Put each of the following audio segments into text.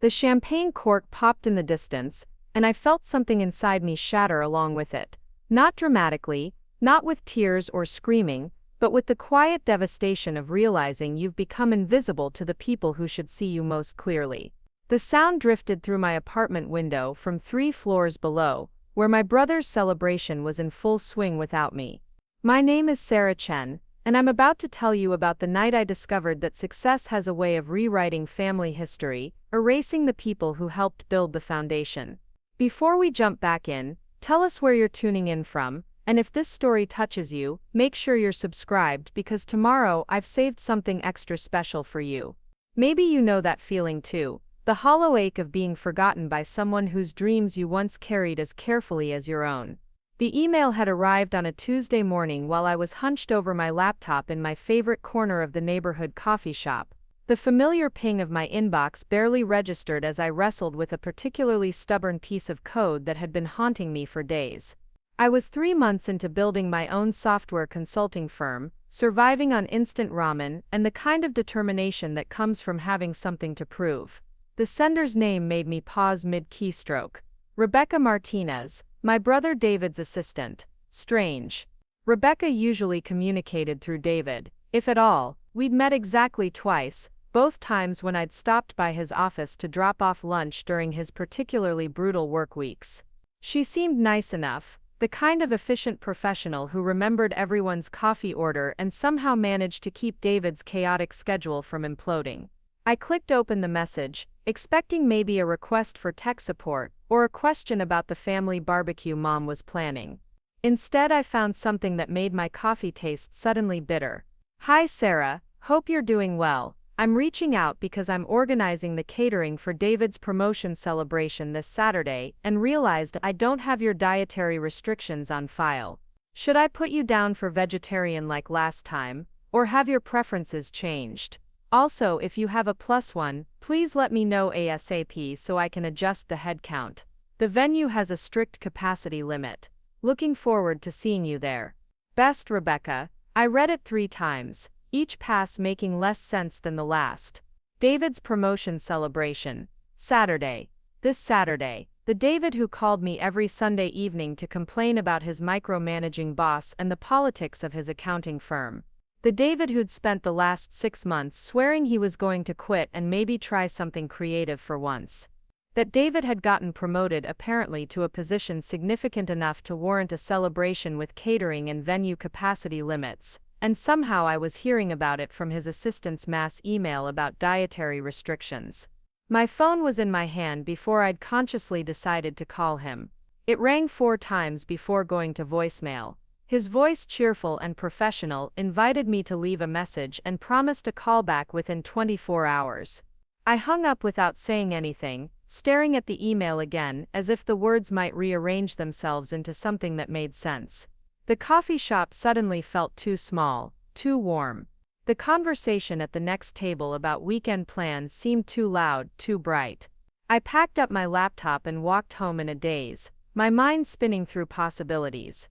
The champagne cork popped in the distance, and I felt something inside me shatter along with it. Not dramatically, not with tears or screaming, but with the quiet devastation of realizing you've become invisible to the people who should see you most clearly. The sound drifted through my apartment window from 3 floors below, where my brother's celebration was in full swing without me. My name is Sarah Chen, and I'm about to tell you about the night I discovered that success has a way of rewriting family history, erasing the people who helped build the foundation. Before we jump back in, tell us where you're tuning in from, and if this story touches you, make sure you're subscribed because tomorrow I've saved something extra special for you. Maybe you know that feeling too, the hollow ache of being forgotten by someone whose dreams you once carried as carefully as your own. The email had arrived on a Tuesday morning while I was hunched over my laptop in my favorite corner of the neighborhood coffee shop. The familiar ping of my inbox barely registered as I wrestled with a particularly stubborn piece of code that had been haunting me for days. I was 3 months into building my own software consulting firm, surviving on instant ramen and the kind of determination that comes from having something to prove. The sender's name made me pause mid-keystroke. Rebecca Martinez, my brother David's assistant. Strange. Rebecca usually communicated through David, if at all. We'd met exactly twice, both times when I'd stopped by his office to drop off lunch during his particularly brutal work weeks. She seemed nice enough, the kind of efficient professional who remembered everyone's coffee order and somehow managed to keep David's chaotic schedule from imploding. I clicked open the message, expecting maybe a request for tech support or a question about the family barbecue Mom was planning. Instead, I found something that made my coffee taste suddenly bitter. Hi Sarah, hope you're doing well. I'm reaching out because I'm organizing the catering for David's promotion celebration this Saturday and realized I don't have your dietary restrictions on file. Should I put you down for vegetarian like last time, or have your preferences changed? Also, if you have a +1, please let me know ASAP so I can adjust the headcount. The venue has a strict capacity limit. Looking forward to seeing you there. Best Rebecca. I read it 3 times, each pass making less sense than the last. David's promotion celebration. Saturday. This Saturday. The David who called me every Sunday evening to complain about his micromanaging boss and the politics of his accounting firm. The David who'd spent the last 6 months swearing he was going to quit and maybe try something creative for once. That David had gotten promoted apparently to a position significant enough to warrant a celebration with catering and venue capacity limits, and somehow I was hearing about it from his assistant's mass email about dietary restrictions. My phone was in my hand before I'd consciously decided to call him. It rang 4 times before going to voicemail. His voice, cheerful and professional, invited me to leave a message and promised a callback within 24 hours. I hung up without saying anything, staring at the email again as if the words might rearrange themselves into something that made sense. The coffee shop suddenly felt too small, too warm. The conversation at the next table about weekend plans seemed too loud, too bright. I packed up my laptop and walked home in a daze, my mind spinning through possibilities.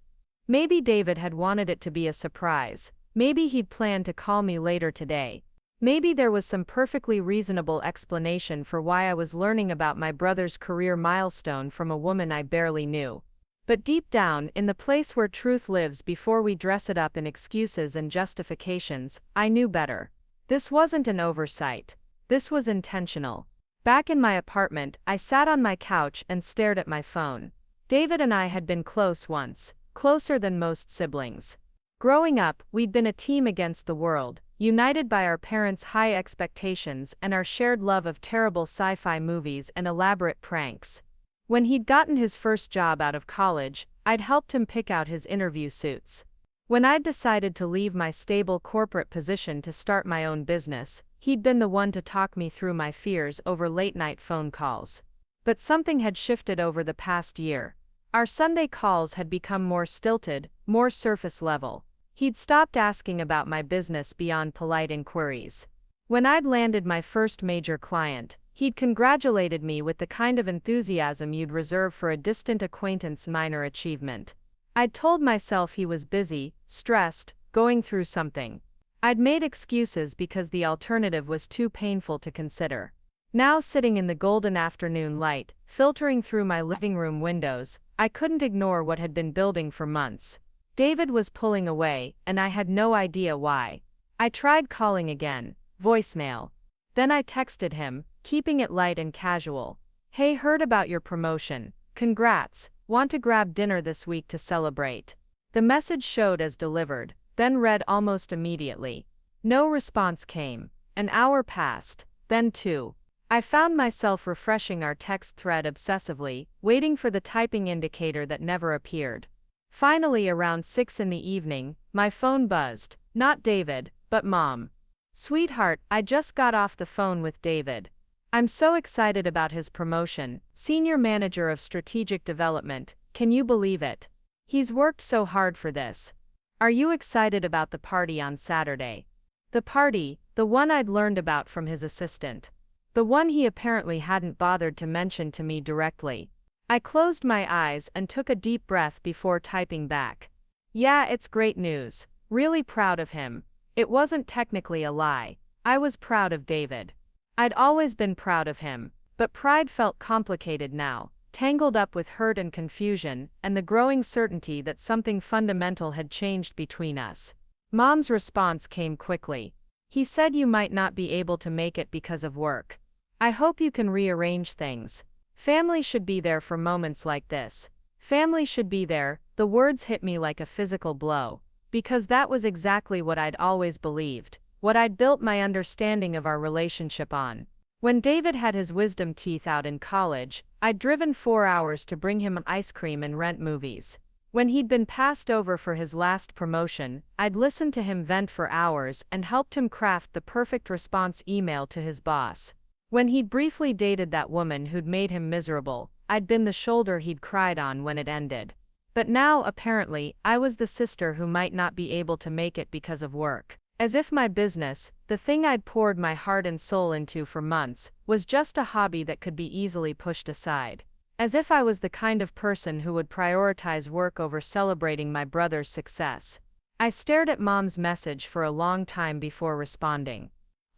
Maybe David had wanted it to be a surprise. Maybe he'd planned to call me later today. Maybe there was some perfectly reasonable explanation for why I was learning about my brother's career milestone from a woman I barely knew. But deep down, in the place where truth lives before we dress it up in excuses and justifications, I knew better. This wasn't an oversight. This was intentional. Back in my apartment, I sat on my couch and stared at my phone. David and I had been close once. Closer than most siblings. Growing up, we'd been a team against the world, united by our parents' high expectations and our shared love of terrible sci-fi movies and elaborate pranks. When he'd gotten his first job out of college, I'd helped him pick out his interview suits. When I'd decided to leave my stable corporate position to start my own business, he'd been the one to talk me through my fears over late-night phone calls. But something had shifted over the past year. Our Sunday calls had become more stilted, more surface level. He'd stopped asking about my business beyond polite inquiries. When I'd landed my first major client, he'd congratulated me with the kind of enthusiasm you'd reserve for a distant acquaintance's minor achievement. I'd told myself he was busy, stressed, going through something. I'd made excuses because the alternative was too painful to consider. Now sitting in the golden afternoon light, filtering through my living room windows, I couldn't ignore what had been building for months. David was pulling away, and I had no idea why. I tried calling again, voicemail. Then I texted him, keeping it light and casual. Hey, heard about your promotion. Congrats, want to grab dinner this week to celebrate. The message showed as delivered, then read almost immediately. No response came. An hour passed, then 2. I found myself refreshing our text thread obsessively, waiting for the typing indicator that never appeared. Finally, around 6 in the evening, my phone buzzed. Not David, but Mom. Sweetheart, I just got off the phone with David. I'm so excited about his promotion, Senior Manager of Strategic Development, can you believe it? He's worked so hard for this. Are you excited about the party on Saturday? The party, the one I'd learned about from his assistant. The one he apparently hadn't bothered to mention to me directly. I closed my eyes and took a deep breath before typing back. Yeah, it's great news. Really proud of him. It wasn't technically a lie. I was proud of David. I'd always been proud of him, but pride felt complicated now, tangled up with hurt and confusion, and the growing certainty that something fundamental had changed between us. Mom's response came quickly. He said you might not be able to make it because of work. I hope you can rearrange things. Family should be there for moments like this. Family should be there, the words hit me like a physical blow. Because that was exactly what I'd always believed, what I'd built my understanding of our relationship on. When David had his wisdom teeth out in college, I'd driven 4 hours to bring him ice cream and rent movies. When he'd been passed over for his last promotion, I'd listened to him vent for hours and helped him craft the perfect response email to his boss. When he'd briefly dated that woman who'd made him miserable, I'd been the shoulder he'd cried on when it ended. But now, apparently, I was the sister who might not be able to make it because of work. As if my business, the thing I'd poured my heart and soul into for months, was just a hobby that could be easily pushed aside. As if I was the kind of person who would prioritize work over celebrating my brother's success. I stared at Mom's message for a long time before responding.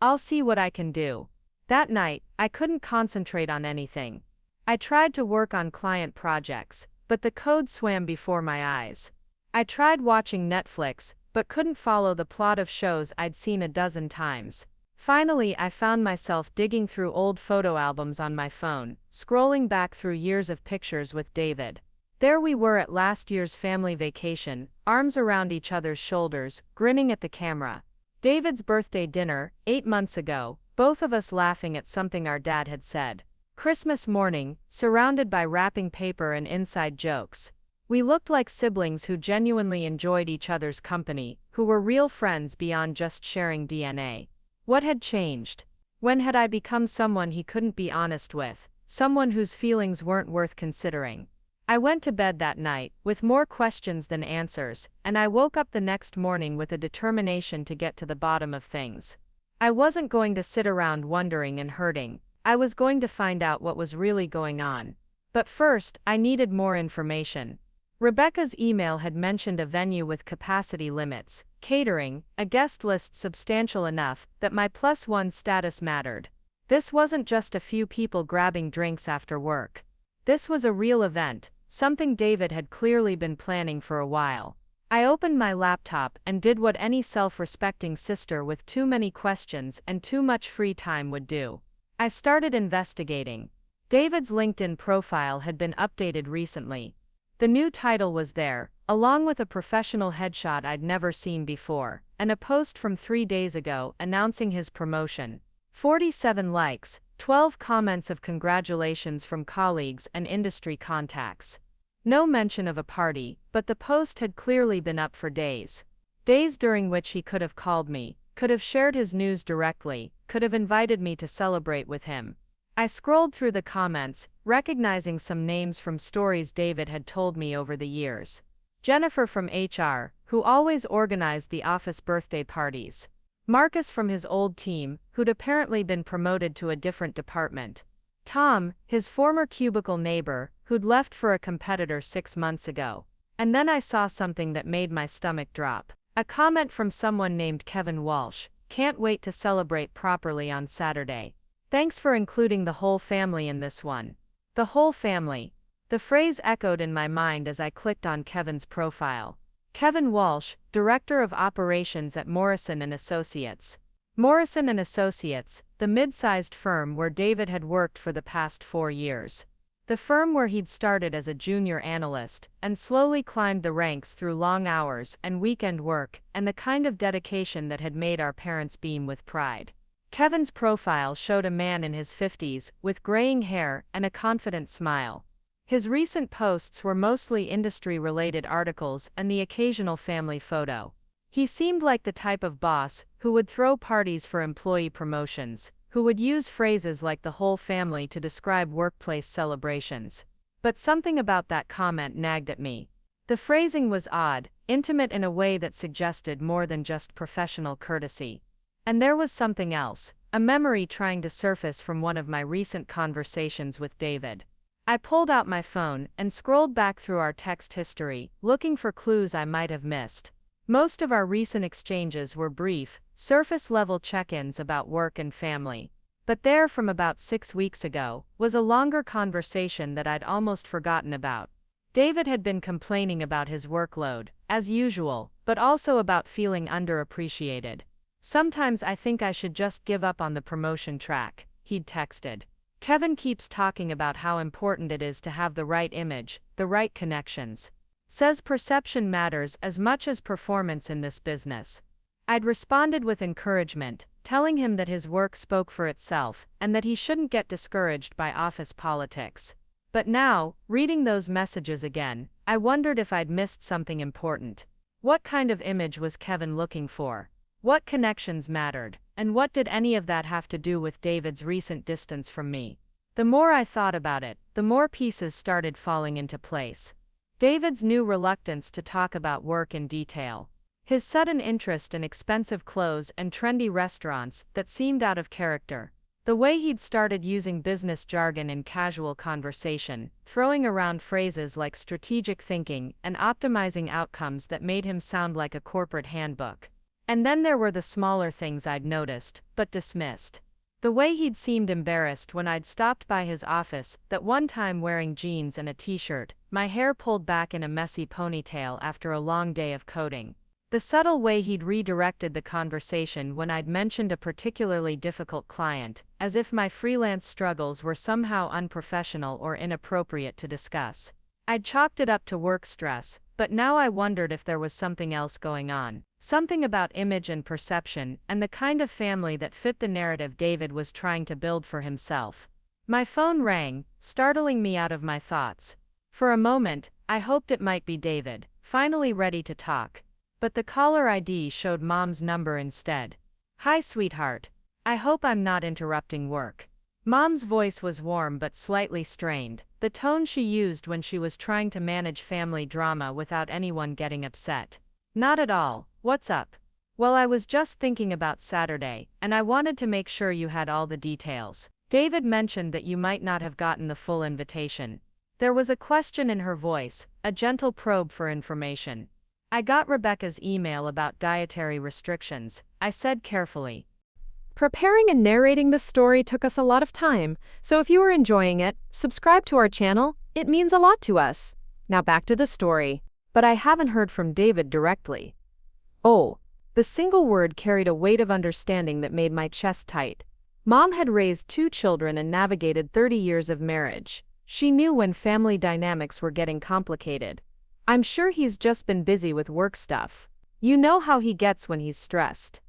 I'll see what I can do. That night, I couldn't concentrate on anything. I tried to work on client projects, but the code swam before my eyes. I tried watching Netflix, but couldn't follow the plot of shows I'd seen a dozen times. Finally, I found myself digging through old photo albums on my phone, scrolling back through years of pictures with David. There we were at last year's family vacation, arms around each other's shoulders, grinning at the camera. David's birthday dinner, 8 months ago, both of us laughing at something our dad had said. Christmas morning, surrounded by wrapping paper and inside jokes. We looked like siblings who genuinely enjoyed each other's company, who were real friends beyond just sharing DNA. What had changed? When had I become someone he couldn't be honest with, someone whose feelings weren't worth considering? I went to bed that night, with more questions than answers, and I woke up the next morning with a determination to get to the bottom of things. I wasn't going to sit around wondering and hurting. I was going to find out what was really going on. But first, I needed more information. Rebecca's email had mentioned a venue with capacity limits, catering, a guest list substantial enough that my +1 status mattered. This wasn't just a few people grabbing drinks after work. This was a real event, something David had clearly been planning for a while. I opened my laptop and did what any self-respecting sister with too many questions and too much free time would do. I started investigating. David's LinkedIn profile had been updated recently. The new title was there, along with a professional headshot I'd never seen before, and a post from 3 days ago announcing his promotion. 47 likes, 12 comments of congratulations from colleagues and industry contacts. No mention of a party, but the post had clearly been up for days. Days during which he could have called me, could have shared his news directly, could have invited me to celebrate with him. I scrolled through the comments, recognizing some names from stories David had told me over the years. Jennifer from HR, who always organized the office birthday parties. Marcus from his old team, who'd apparently been promoted to a different department. Tom, his former cubicle neighbor, who'd left for a competitor 6 months ago. And then I saw something that made my stomach drop. A comment from someone named Kevin Walsh, can't wait to celebrate properly on Saturday. Thanks for including the whole family in this one. The whole family. The phrase echoed in my mind as I clicked on Kevin's profile. Kevin Walsh, Director of Operations at Morrison & Associates. Morrison & Associates, the mid-sized firm where David had worked for the past 4 years. The firm where he'd started as a junior analyst and slowly climbed the ranks through long hours and weekend work and the kind of dedication that had made our parents beam with pride. Kevin's profile showed a man in his 50s with graying hair and a confident smile. His recent posts were mostly industry-related articles and the occasional family photo. He seemed like the type of boss who would throw parties for employee promotions, who would use phrases like the whole family to describe workplace celebrations. But something about that comment nagged at me. The phrasing was odd, intimate in a way that suggested more than just professional courtesy. And there was something else, a memory trying to surface from one of my recent conversations with David. I pulled out my phone and scrolled back through our text history, looking for clues I might have missed. Most of our recent exchanges were brief, surface-level check-ins about work and family. But there, from about 6 weeks ago, was a longer conversation that I'd almost forgotten about. David had been complaining about his workload, as usual, but also about feeling underappreciated. "Sometimes I think I should just give up on the promotion track," he'd texted. "Kevin keeps talking about how important it is to have the right image, the right connections. Says perception matters as much as performance in this business." I'd responded with encouragement, telling him that his work spoke for itself and that he shouldn't get discouraged by office politics. But now, reading those messages again, I wondered if I'd missed something important. What kind of image was Kevin looking for? What connections mattered, and what did any of that have to do with David's recent distance from me? The more I thought about it, the more pieces started falling into place. David's new reluctance to talk about work in detail. His sudden interest in expensive clothes and trendy restaurants that seemed out of character. The way he'd started using business jargon in casual conversation, throwing around phrases like strategic thinking and optimizing outcomes that made him sound like a corporate handbook. And then there were the smaller things I'd noticed, but dismissed. The way he'd seemed embarrassed when I'd stopped by his office, that one time wearing jeans and a t-shirt, my hair pulled back in a messy ponytail after a long day of coding. The subtle way he'd redirected the conversation when I'd mentioned a particularly difficult client, as if my freelance struggles were somehow unprofessional or inappropriate to discuss. I'd chalked it up to work stress, but now I wondered if there was something else going on. Something about image and perception, and the kind of family that fit the narrative David was trying to build for himself. My phone rang, startling me out of my thoughts. For a moment, I hoped it might be David, finally ready to talk. But the caller ID showed Mom's number instead. "Hi, sweetheart. I hope I'm not interrupting work." Mom's voice was warm but slightly strained, the tone she used when she was trying to manage family drama without anyone getting upset. "Not at all. What's up?" "Well, I was just thinking about Saturday, and I wanted to make sure you had all the details. David mentioned that you might not have gotten the full invitation." There was a question in her voice, a gentle probe for information. "I got Rebecca's email about dietary restrictions," I said carefully. Preparing and narrating this story took us a lot of time, so if you are enjoying it, subscribe to our channel. It means a lot to us. Now back to the story. "But I haven't heard from David directly." "Oh." The single word carried a weight of understanding that made my chest tight. Mom had raised 2 children and navigated 30 years of marriage. She knew when family dynamics were getting complicated. "I'm sure he's just been busy with work stuff. You know how he gets when he's stressed."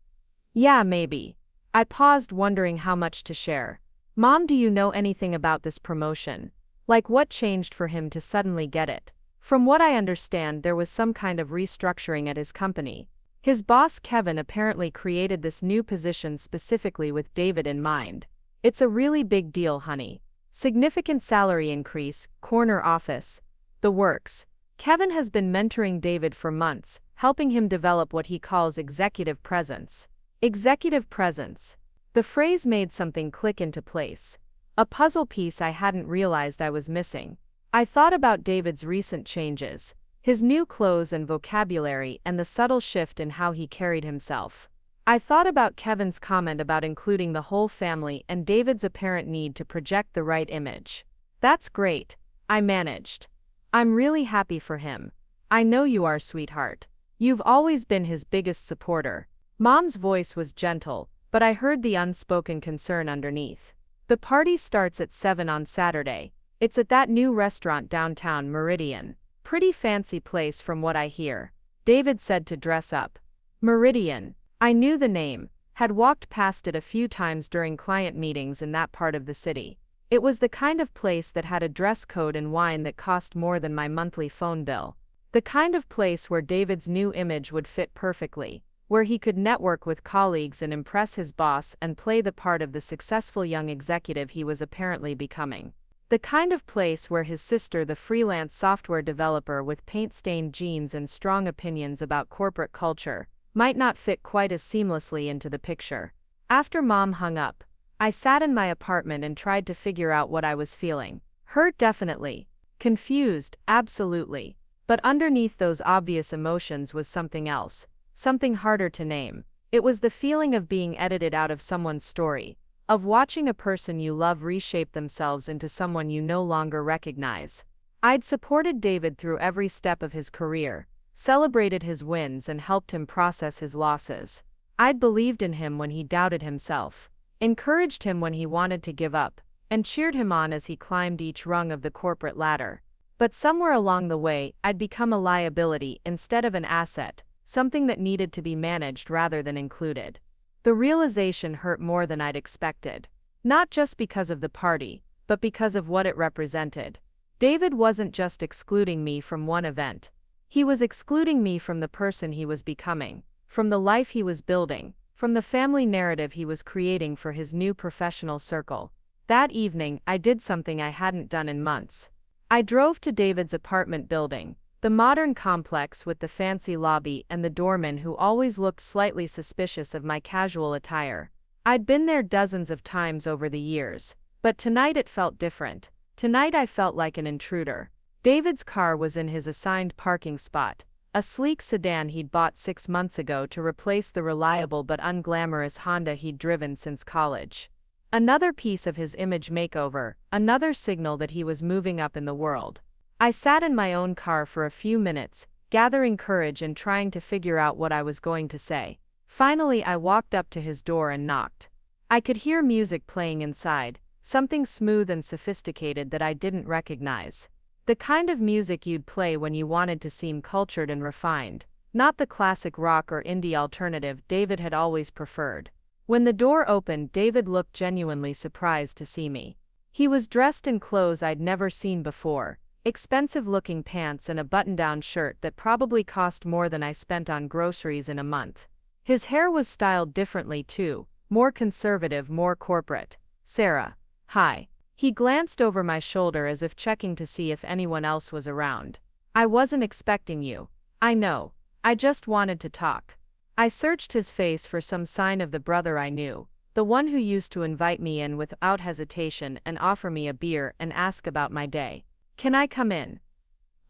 "Yeah, maybe." I paused, wondering how much to share. "Mom, do you know anything about this promotion? Like, what changed for him to suddenly get it?" From what I understand, there was some kind of restructuring at his company. His boss Kevin apparently created this new position specifically with David in mind. "It's a really big deal, honey. Significant salary increase, corner office, the works." Kevin has been mentoring David for months, helping him develop what he calls executive presence. Executive presence. The phrase made something click into place. A puzzle piece I hadn't realized I was missing. I thought about David's recent changes, his new clothes and vocabulary, and the subtle shift in how he carried himself. I thought about Kevin's comment about including the whole family and David's apparent need to project the right image. That's great, I managed. I'm really happy for him. I know you are, sweetheart. You've always been his biggest supporter. Mom's voice was gentle, but I heard the unspoken concern underneath. The party starts at 7 on Saturday. It's at that new restaurant downtown, Meridian. Pretty fancy place from what I hear. David said to dress up. Meridian. I knew the name, had walked past it a few times during client meetings in that part of the city. It was the kind of place that had a dress code and wine that cost more than my monthly phone bill. The kind of place where David's new image would fit perfectly, where he could network with colleagues and impress his boss and play the part of the successful young executive he was apparently becoming. The kind of place where his sister, the freelance software developer with paint-stained jeans and strong opinions about corporate culture, might not fit quite as seamlessly into the picture. After Mom hung up, I sat in my apartment and tried to figure out what I was feeling. Hurt, definitely. Confused, absolutely. But underneath those obvious emotions was something else, something harder to name. It was the feeling of being edited out of someone's story, of watching a person you love reshape themselves into someone you no longer recognize. I'd supported David through every step of his career, celebrated his wins and helped him process his losses. I'd believed in him when he doubted himself, encouraged him when he wanted to give up, and cheered him on as he climbed each rung of the corporate ladder. But somewhere along the way, I'd become a liability instead of an asset, something that needed to be managed rather than included. The realization hurt more than I'd expected. Not just because of the party, but because of what it represented. David wasn't just excluding me from one event. He was excluding me from the person he was becoming, from the life he was building, from the family narrative he was creating for his new professional circle. That evening, I did something I hadn't done in months. I drove to David's apartment building, the modern complex with the fancy lobby and the doorman who always looked slightly suspicious of my casual attire. I'd been there dozens of times over the years, but tonight it felt different. Tonight I felt like an intruder. David's car was in his assigned parking spot, a sleek sedan he'd bought 6 months ago to replace the reliable but unglamorous Honda he'd driven since college. Another piece of his image makeover, another signal that he was moving up in the world. I sat in my own car for a few minutes, gathering courage and trying to figure out what I was going to say. Finally, I walked up to his door and knocked. I could hear music playing inside, something smooth and sophisticated that I didn't recognize. The kind of music you'd play when you wanted to seem cultured and refined, not the classic rock or indie alternative David had always preferred. When the door opened, David looked genuinely surprised to see me. He was dressed in clothes I'd never seen before, expensive-looking pants and a button-down shirt that probably cost more than I spent on groceries in a month. His hair was styled differently too, more conservative, more corporate. "Sarah. Hi." He glanced over my shoulder as if checking to see if anyone else was around. "I wasn't expecting you. I know. I just wanted to talk." I searched his face for some sign of the brother I knew, the one who used to invite me in without hesitation and offer me a beer and ask about my day. "Can I come in?"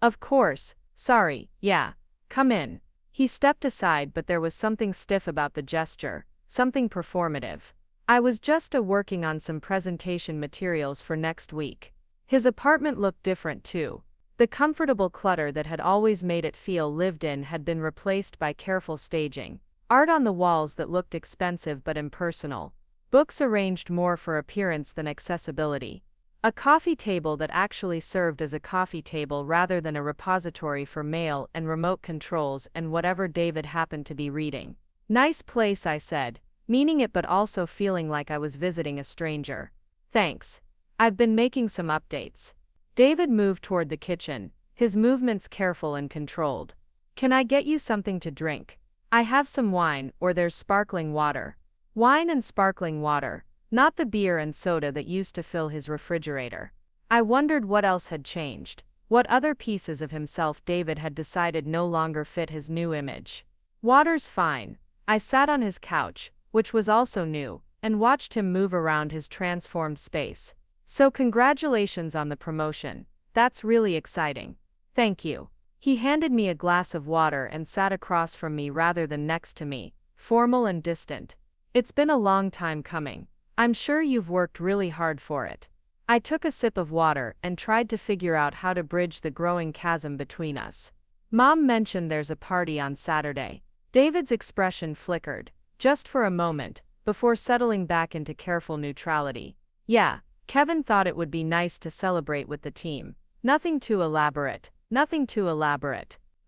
"Of course. Sorry, yeah. Come in." He stepped aside, but there was something stiff about the gesture, something performative. I was just working on some presentation materials for next week. His apartment looked different too. The comfortable clutter that had always made it feel lived in had been replaced by careful staging. Art on the walls that looked expensive but impersonal. Books arranged more for appearance than accessibility. A coffee table that actually served as a coffee table rather than a repository for mail and remote controls and whatever David happened to be reading. "Nice place," I said, meaning it but also feeling like I was visiting a stranger. "Thanks. I've been making some updates." David moved toward the kitchen, his movements careful and controlled. "Can I get you something to drink? I have some wine, or there's sparkling water." Wine and sparkling water, not the beer and soda that used to fill his refrigerator. I wondered what else had changed, what other pieces of himself David had decided no longer fit his new image. "Water's fine." I sat on his couch, which was also new, and watched him move around his transformed space. "So congratulations on the promotion. That's really exciting." "Thank you." He handed me a glass of water and sat across from me rather than next to me, formal and distant. It's been a long time coming. I'm sure you've worked really hard for it. I took a sip of water and tried to figure out how to bridge the growing chasm between us. Mom mentioned there's a party on Saturday. David's expression flickered, just for a moment, before settling back into careful neutrality. Yeah, Kevin thought it would be nice to celebrate with the team. Nothing too elaborate.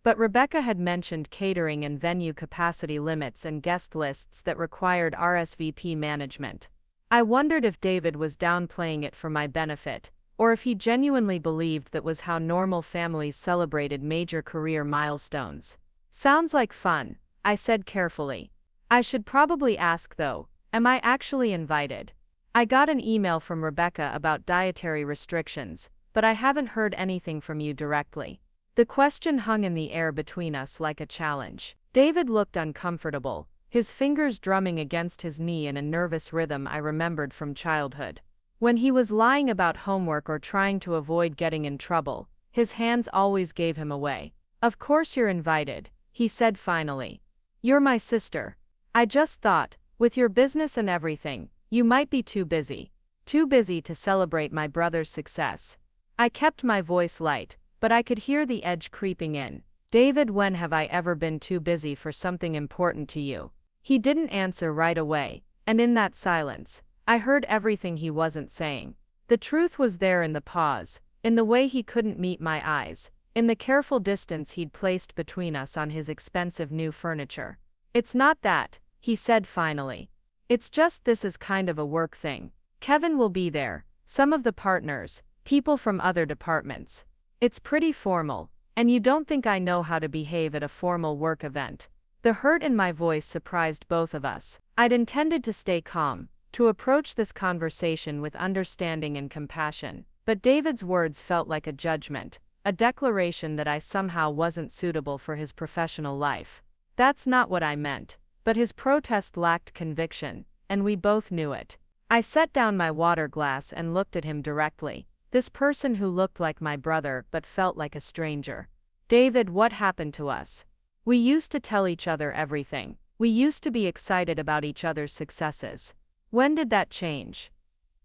But Rebecca had mentioned catering and venue capacity limits and guest lists that required RSVP management. I wondered if David was downplaying it for my benefit, or if he genuinely believed that was how normal families celebrated major career milestones. Sounds like fun, I said carefully. I should probably ask though, am I actually invited? I got an email from Rebecca about dietary restrictions, but I haven't heard anything from you directly. The question hung in the air between us like a challenge. David looked uncomfortable, his fingers drumming against his knee in a nervous rhythm I remembered from childhood. When he was lying about homework or trying to avoid getting in trouble, his hands always gave him away. Of course you're invited, he said finally. You're my sister. I just thought, with your business and everything, you might be too busy. Too busy to celebrate my brother's success. I kept my voice light, but I could hear the edge creeping in. David, when have I ever been too busy for something important to you? He didn't answer right away, and in that silence, I heard everything he wasn't saying. The truth was there in the pause, in the way he couldn't meet my eyes, in the careful distance he'd placed between us on his expensive new furniture. It's not that, he said finally. It's just this is kind of a work thing. Kevin will be there, some of the partners, people from other departments. It's pretty formal, and you don't think I know how to behave at a formal work event. The hurt in my voice surprised both of us. I'd intended to stay calm, to approach this conversation with understanding and compassion, but David's words felt like a judgment, a declaration that I somehow wasn't suitable for his professional life. That's not what I meant, but his protest lacked conviction, and we both knew it. I set down my water glass and looked at him directly, this person who looked like my brother but felt like a stranger. David, what happened to us? We used to tell each other everything. We used to be excited about each other's successes. When did that change?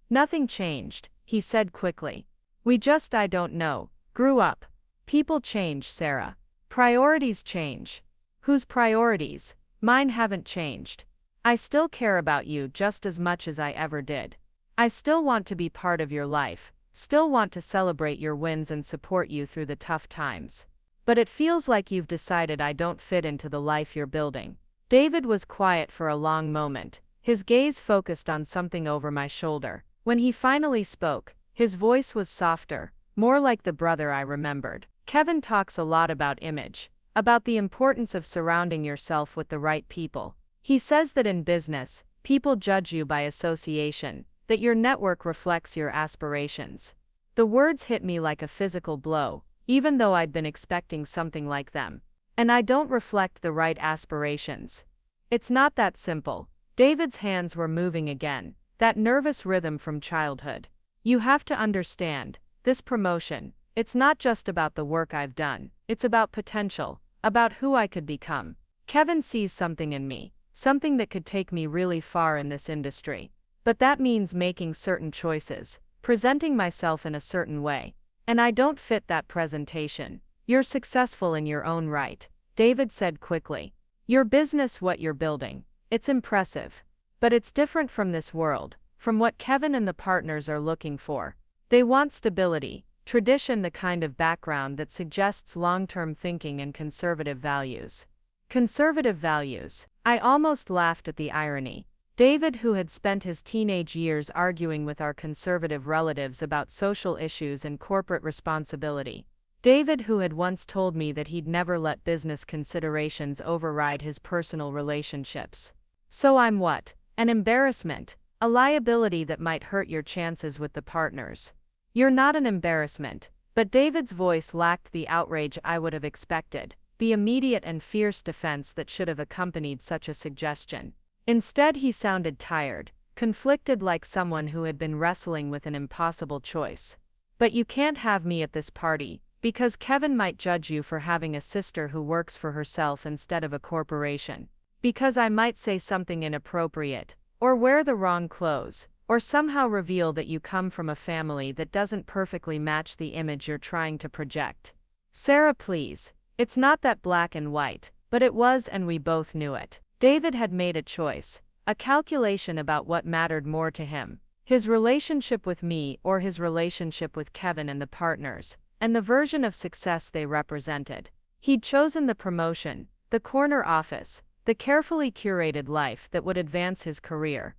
Nothing changed, he said quickly. We just, I don't know, grew up. People change, Sarah. Priorities change. Whose priorities? Mine haven't changed. I still care about you just as much as I ever did. I still want to be part of your life, still want to celebrate your wins and support you through the tough times. But it feels like you've decided I don't fit into the life you're building. David was quiet for a long moment, his gaze focused on something over my shoulder. When he finally spoke, his voice was softer, more like the brother I remembered. Kevin talks a lot about image, about the importance of surrounding yourself with the right people. He says that in business, people judge you by association, that your network reflects your aspirations. The words hit me like a physical blow, even though I'd been expecting something like them. And I don't reflect the right aspirations. It's not that simple. David's hands were moving again, that nervous rhythm from childhood. You have to understand, this promotion, it's not just about the work I've done, it's about potential, about who I could become. Kevin sees something in me, something that could take me really far in this industry. But that means making certain choices, presenting myself in a certain way. And I don't fit that presentation. You're successful in your own right, David said quickly. Your business, what you're building, it's impressive. But it's different from this world, from what Kevin and the partners are looking for. They want stability, tradition, the kind of background that suggests long-term thinking and conservative values. Conservative values. I almost laughed at the irony. David, who had spent his teenage years arguing with our conservative relatives about social issues and corporate responsibility. David, who had once told me that he'd never let business considerations override his personal relationships. So I'm what? An embarrassment, a liability that might hurt your chances with the partners. You're not an embarrassment, but David's voice lacked the outrage I would have expected, the immediate and fierce defense that should have accompanied such a suggestion. Instead, he sounded tired, conflicted, like someone who had been wrestling with an impossible choice. But you can't have me at this party, because Kevin might judge you for having a sister who works for herself instead of a corporation. Because I might say something inappropriate, or wear the wrong clothes, or somehow reveal that you come from a family that doesn't perfectly match the image you're trying to project. Sarah, please. It's not that black and white, but it was, and we both knew it. David had made a choice, a calculation about what mattered more to him. His relationship with me or his relationship with Kevin and the partners, and the version of success they represented. He'd chosen the promotion, the corner office, the carefully curated life that would advance his career.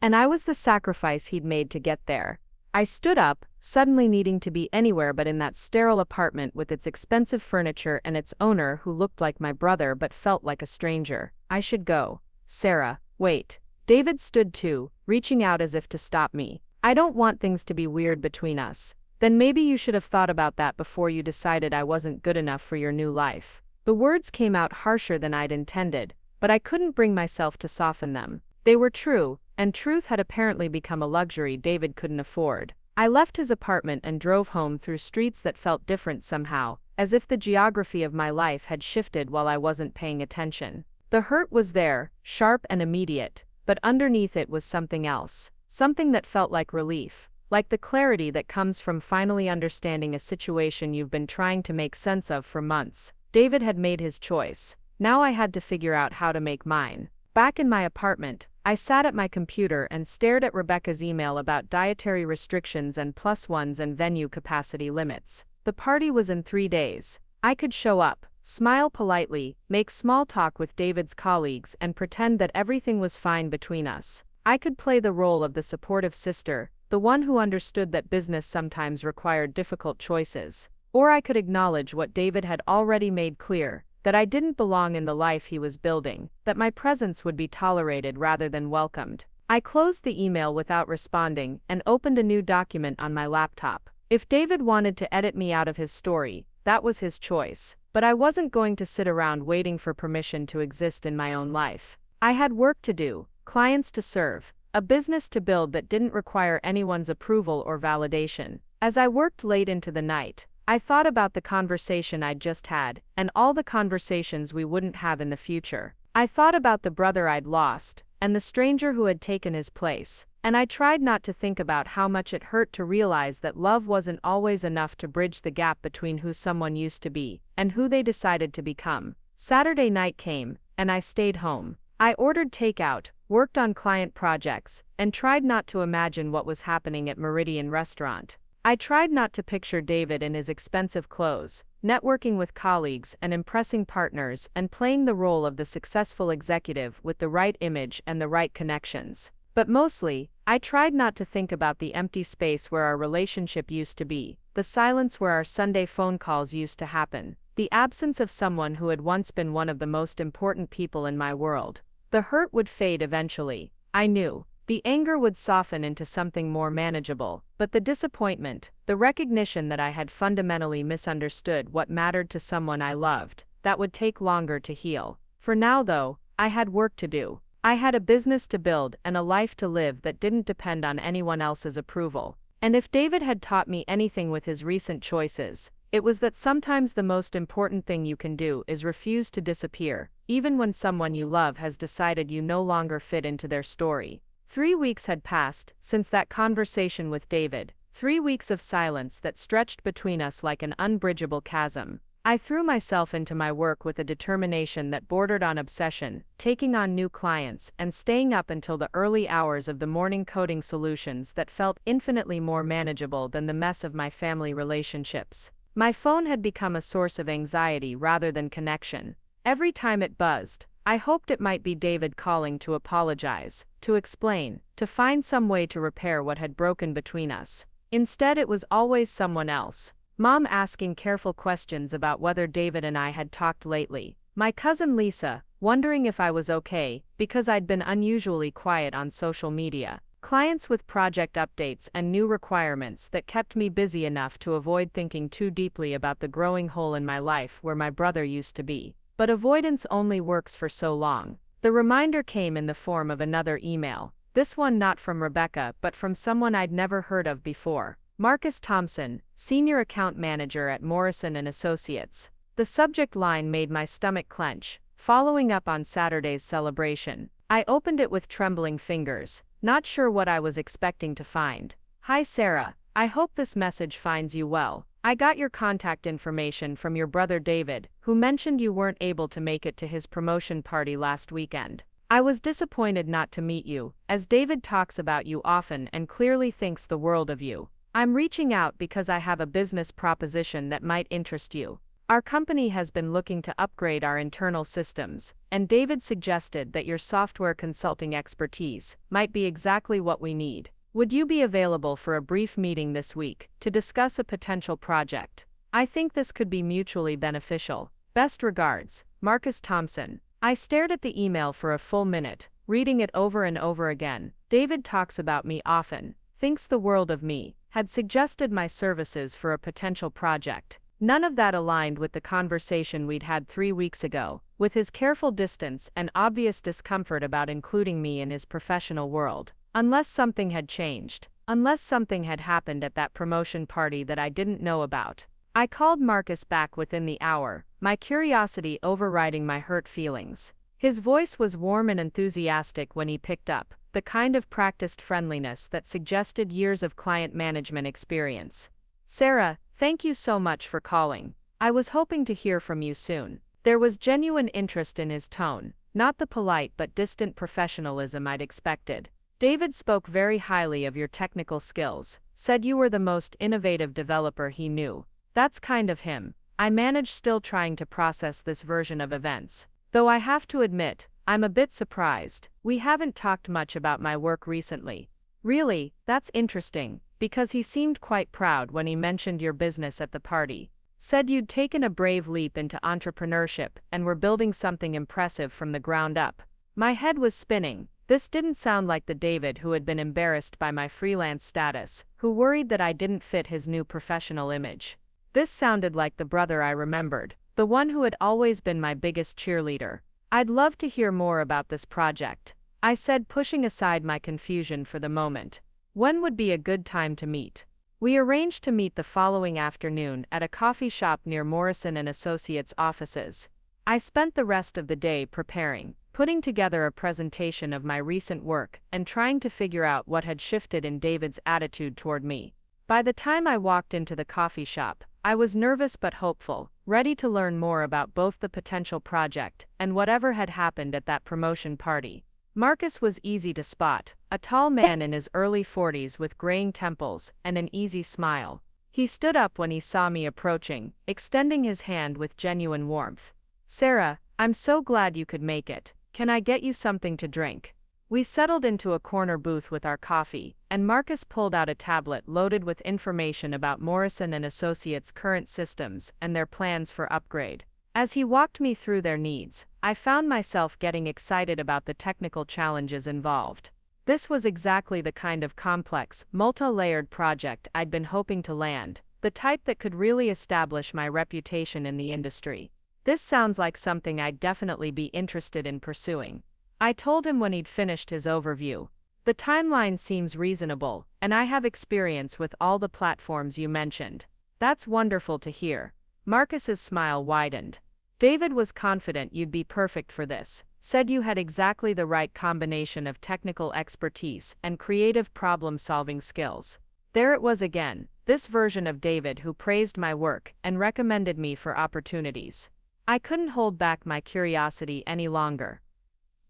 And I was the sacrifice he'd made to get there. I stood up, suddenly needing to be anywhere but in that sterile apartment with its expensive furniture and its owner who looked like my brother but felt like a stranger. I should go. Sarah, wait. David stood too, reaching out as if to stop me. I don't want things to be weird between us. Then maybe you should have thought about that before you decided I wasn't good enough for your new life. The words came out harsher than I'd intended, but I couldn't bring myself to soften them. They were true, and truth had apparently become a luxury David couldn't afford. I left his apartment and drove home through streets that felt different somehow, as if the geography of my life had shifted while I wasn't paying attention. The hurt was there, sharp and immediate, but underneath it was something else, something that felt like relief, like the clarity that comes from finally understanding a situation you've been trying to make sense of for months. David had made his choice. Now I had to figure out how to make mine. Back in my apartment, I sat at my computer and stared at Rebecca's email about dietary restrictions and +1s and venue capacity limits. The party was in 3 days. I could show up, smile politely, make small talk with David's colleagues and pretend that everything was fine between us. I could play the role of the supportive sister, the one who understood that business sometimes required difficult choices. Or I could acknowledge what David had already made clear, that I didn't belong in the life he was building, that my presence would be tolerated rather than welcomed. I closed the email without responding and opened a new document on my laptop. If David wanted to edit me out of his story, that was his choice, but I wasn't going to sit around waiting for permission to exist in my own life. I had work to do, clients to serve, a business to build that didn't require anyone's approval or validation. As I worked late into the night, I thought about the conversation I'd just had, and all the conversations we wouldn't have in the future. I thought about the brother I'd lost, and the stranger who had taken his place, and I tried not to think about how much it hurt to realize that love wasn't always enough to bridge the gap between who someone used to be, and who they decided to become. Saturday night came, and I stayed home. I ordered takeout, worked on client projects, and tried not to imagine what was happening at Meridian Restaurant. I tried not to picture David in his expensive clothes, networking with colleagues and impressing partners and playing the role of the successful executive with the right image and the right connections. But mostly, I tried not to think about the empty space where our relationship used to be, the silence where our Sunday phone calls used to happen, the absence of someone who had once been one of the most important people in my world. The hurt would fade eventually, I knew. The anger would soften into something more manageable, but the disappointment, the recognition that I had fundamentally misunderstood what mattered to someone I loved, that would take longer to heal. For now though, I had work to do. I had a business to build and a life to live that didn't depend on anyone else's approval. And if David had taught me anything with his recent choices, it was that sometimes the most important thing you can do is refuse to disappear, even when someone you love has decided you no longer fit into their story. 3 weeks had passed since that conversation with David, 3 weeks of silence that stretched between us like an unbridgeable chasm. I threw myself into my work with a determination that bordered on obsession, taking on new clients and staying up until the early hours of the morning coding solutions that felt infinitely more manageable than the mess of my family relationships. My phone had become a source of anxiety rather than connection. Every time it buzzed, I hoped it might be David calling to apologize, to explain, to find some way to repair what had broken between us. Instead, it was always someone else. Mom asking careful questions about whether David and I had talked lately. My cousin Lisa, wondering if I was okay, because I'd been unusually quiet on social media. Clients with project updates and new requirements that kept me busy enough to avoid thinking too deeply about the growing hole in my life where my brother used to be. But avoidance only works for so long. The reminder came in the form of another email, this one not from Rebecca but from someone I'd never heard of before. Marcus Thompson, Senior Account Manager at Morrison & Associates. The subject line made my stomach clench. following up on Saturday's celebration. I opened it with trembling fingers, not sure what I was expecting to find. Hi Sarah, I hope this message finds you well. I got your contact information from your brother David, who mentioned you weren't able to make it to his promotion party last weekend. I was disappointed not to meet you, as David talks about you often and clearly thinks the world of you. I'm reaching out because I have a business proposition that might interest you. Our company has been looking to upgrade our internal systems, and David suggested that your software consulting expertise might be exactly what we need. Would you be available for a brief meeting this week to discuss a potential project? I think this could be mutually beneficial. Best regards, Marcus Thompson. I stared at the email for a full minute, reading it over and over again. David talks about me often, thinks the world of me, had suggested my services for a potential project. None of that aligned with the conversation we'd had 3 weeks ago, with his careful distance and obvious discomfort about including me in his professional world. Unless something had changed, unless something had happened at that promotion party that I didn't know about. I called Marcus back within the hour, my curiosity overriding my hurt feelings. His voice was warm and enthusiastic when he picked up, the kind of practiced friendliness that suggested years of client management experience. Sarah, thank you so much for calling. I was hoping to hear from you soon. There was genuine interest in his tone, not the polite but distant professionalism I'd expected. David spoke very highly of your technical skills, said you were the most innovative developer he knew. That's kind of him. I manage still trying to process this version of events. Though I have to admit, I'm a bit surprised. We haven't talked much about my work recently. Really, that's interesting, because he seemed quite proud when he mentioned your business at the party. Said you'd taken a brave leap into entrepreneurship and were building something impressive from the ground up. My head was spinning. This didn't sound like the David who had been embarrassed by my freelance status, who worried that I didn't fit his new professional image. This sounded like the brother I remembered, the one who had always been my biggest cheerleader. I'd love to hear more about this project, I said, pushing aside my confusion for the moment. When would be a good time to meet? We arranged to meet the following afternoon at a coffee shop near Morrison & Associates offices. I spent the rest of the day preparing, putting together a presentation of my recent work and trying to figure out what had shifted in David's attitude toward me. By the time I walked into the coffee shop, I was nervous but hopeful, ready to learn more about both the potential project and whatever had happened at that promotion party. Marcus was easy to spot, a tall man in his early 40s with graying temples and an easy smile. He stood up when he saw me approaching, extending his hand with genuine warmth. Sarah, I'm so glad you could make it. Can I get you something to drink? We settled into a corner booth with our coffee, and Marcus pulled out a tablet loaded with information about Morrison & Associates' current systems and their plans for upgrade. As he walked me through their needs, I found myself getting excited about the technical challenges involved. This was exactly the kind of complex, multi-layered project I'd been hoping to land, the type that could really establish my reputation in the industry. This sounds like something I'd definitely be interested in pursuing. I told him when he'd finished his overview. The timeline seems reasonable, and I have experience with all the platforms you mentioned. That's wonderful to hear. Marcus's smile widened. David was confident you'd be perfect for this, said you had exactly the right combination of technical expertise and creative problem-solving skills. There it was again, this version of David who praised my work and recommended me for opportunities. I couldn't hold back my curiosity any longer.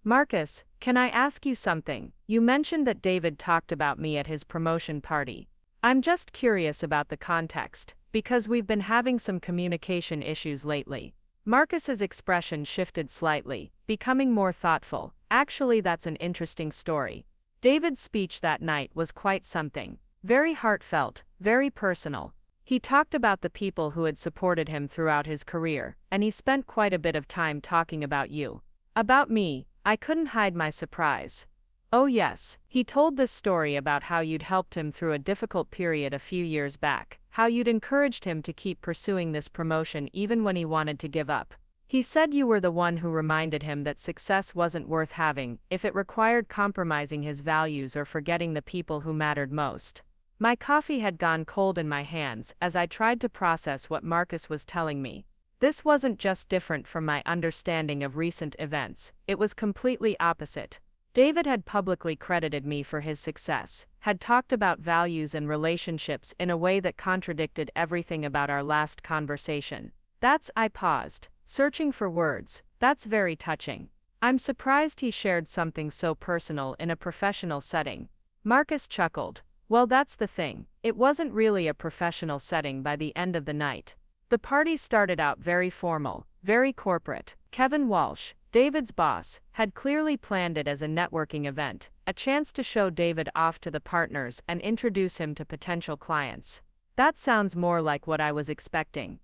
Marcus, can I ask you something? You mentioned that David talked about me at his promotion party. I'm just curious about the context, because we've been having some communication issues lately. Marcus's expression shifted slightly, becoming more thoughtful. Actually, that's an interesting story. David's speech that night was quite something. Very heartfelt, very personal. He talked about the people who had supported him throughout his career, and he spent quite a bit of time talking about you. About me. I couldn't hide my surprise. Oh yes, he told this story about how you'd helped him through a difficult period a few years back, how you'd encouraged him to keep pursuing this promotion even when he wanted to give up. He said you were the one who reminded him that success wasn't worth having if it required compromising his values or forgetting the people who mattered most. My coffee had gone cold in my hands as I tried to process what Marcus was telling me. This wasn't just different from my understanding of recent events, it was completely opposite. David had publicly credited me for his success, had talked about values and relationships in a way that contradicted everything about our last conversation. I paused, searching for words. That's very touching. I'm surprised he shared something so personal in a professional setting. Marcus chuckled. Well, that's the thing. It wasn't really a professional setting by the end of the night. The party started out very formal, very corporate. Kevin Walsh, David's boss, had clearly planned it as a networking event, a chance to show David off to the partners and introduce him to potential clients. That sounds more like what I was expecting.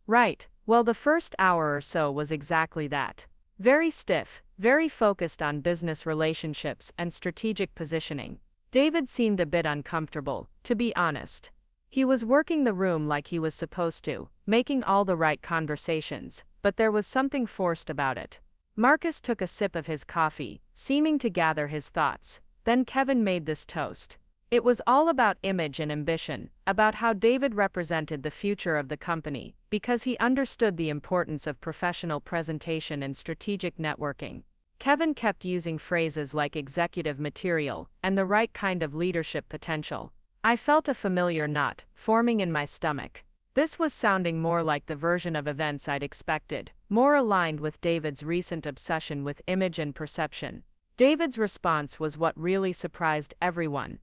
Right, well, the first hour or so was exactly that. Very stiff, very focused on business relationships and strategic positioning. David seemed a bit uncomfortable, to be honest. He was working the room like he was supposed to, making all the right conversations, but there was something forced about it. Marcus took a sip of his coffee, seeming to gather his thoughts. Then Kevin made this toast. It was all about image and ambition, about how David represented the future of the company, because he understood the importance of professional presentation and strategic networking. Kevin kept using phrases like executive material and the right kind of leadership potential. I felt a familiar knot forming in my stomach. This was sounding more like the version of events I'd expected, more aligned with David's recent obsession with image and perception. David's response was what really surprised everyone.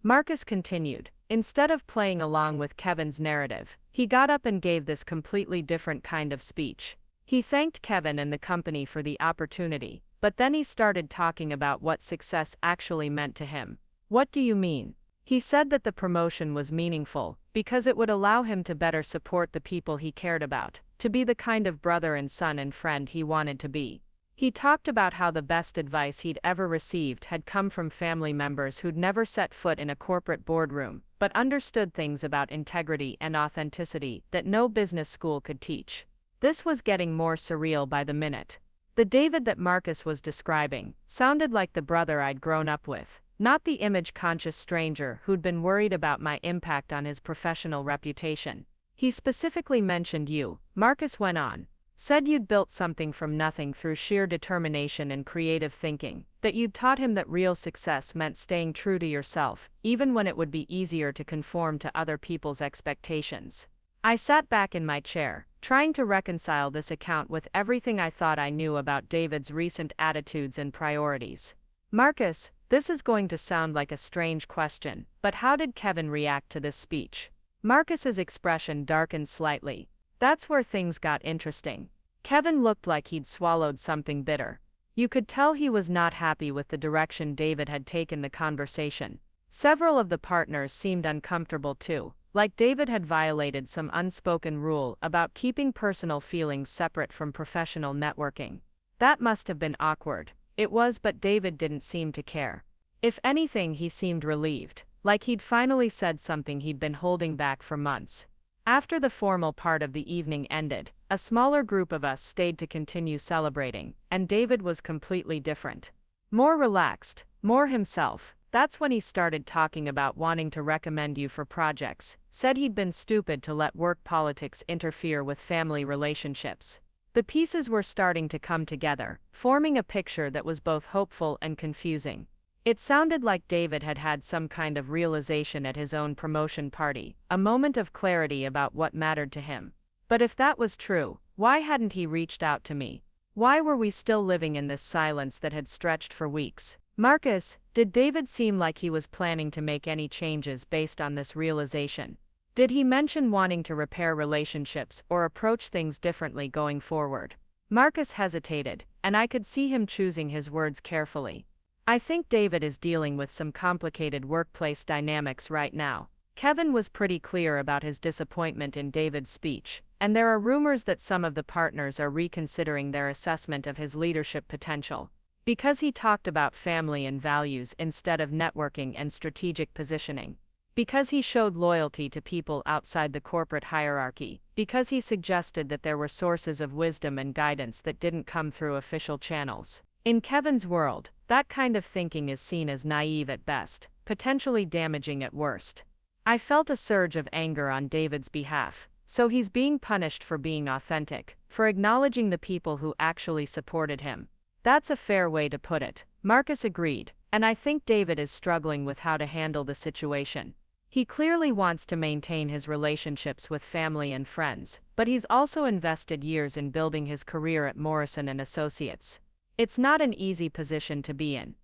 Marcus continued. Instead of playing along with Kevin's narrative, he got up and gave this completely different kind of speech. He thanked Kevin and the company for the opportunity, but then he started talking about what success actually meant to him. What do you mean? He said that the promotion was meaningful, because it would allow him to better support the people he cared about, to be the kind of brother and son and friend he wanted to be. He talked about how the best advice he'd ever received had come from family members who'd never set foot in a corporate boardroom, but understood things about integrity and authenticity that no business school could teach. This was getting more surreal by the minute. The David that Marcus was describing sounded like the brother I'd grown up with, not the image-conscious stranger who'd been worried about my impact on his professional reputation. He specifically mentioned you, Marcus went on. Said you'd built something from nothing through sheer determination and creative thinking, that you'd taught him that real success meant staying true to yourself, even when it would be easier to conform to other people's expectations. I sat back in my chair, trying to reconcile this account with everything I thought I knew about David's recent attitudes and priorities. Marcus, this is going to sound like a strange question, but how did Kevin react to this speech? Marcus's expression darkened slightly. That's where things got interesting. Kevin looked like he'd swallowed something bitter. You could tell he was not happy with the direction David had taken the conversation. Several of the partners seemed uncomfortable too, like David had violated some unspoken rule about keeping personal feelings separate from professional networking. That must have been awkward. It was, but David didn't seem to care. If anything, he seemed relieved, like he'd finally said something he'd been holding back for months. After the formal part of the evening ended, a smaller group of us stayed to continue celebrating, and David was completely different. More relaxed, more himself. That's when he started talking about wanting to recommend you for projects, said he'd been stupid to let work politics interfere with family relationships. The pieces were starting to come together, forming a picture that was both hopeful and confusing. It sounded like David had had some kind of realization at his own promotion party, a moment of clarity about what mattered to him. But if that was true, why hadn't he reached out to me? Why were we still living in this silence that had stretched for weeks? Marcus, did David seem like he was planning to make any changes based on this realization? Did he mention wanting to repair relationships or approach things differently going forward? Marcus hesitated, and I could see him choosing his words carefully. I think David is dealing with some complicated workplace dynamics right now. Kevin was pretty clear about his disappointment in David's speech, and there are rumors that some of the partners are reconsidering their assessment of his leadership potential. Because he talked about family and values instead of networking and strategic positioning. Because he showed loyalty to people outside the corporate hierarchy. Because he suggested that there were sources of wisdom and guidance that didn't come through official channels. In Kevin's world, that kind of thinking is seen as naive at best, potentially damaging at worst. I felt a surge of anger on David's behalf. So he's being punished for being authentic, for acknowledging the people who actually supported him. That's a fair way to put it. Marcus agreed, and I think David is struggling with how to handle the situation. He clearly wants to maintain his relationships with family and friends, but he's also invested years in building his career at Morrison and Associates. It's not an easy position to be in.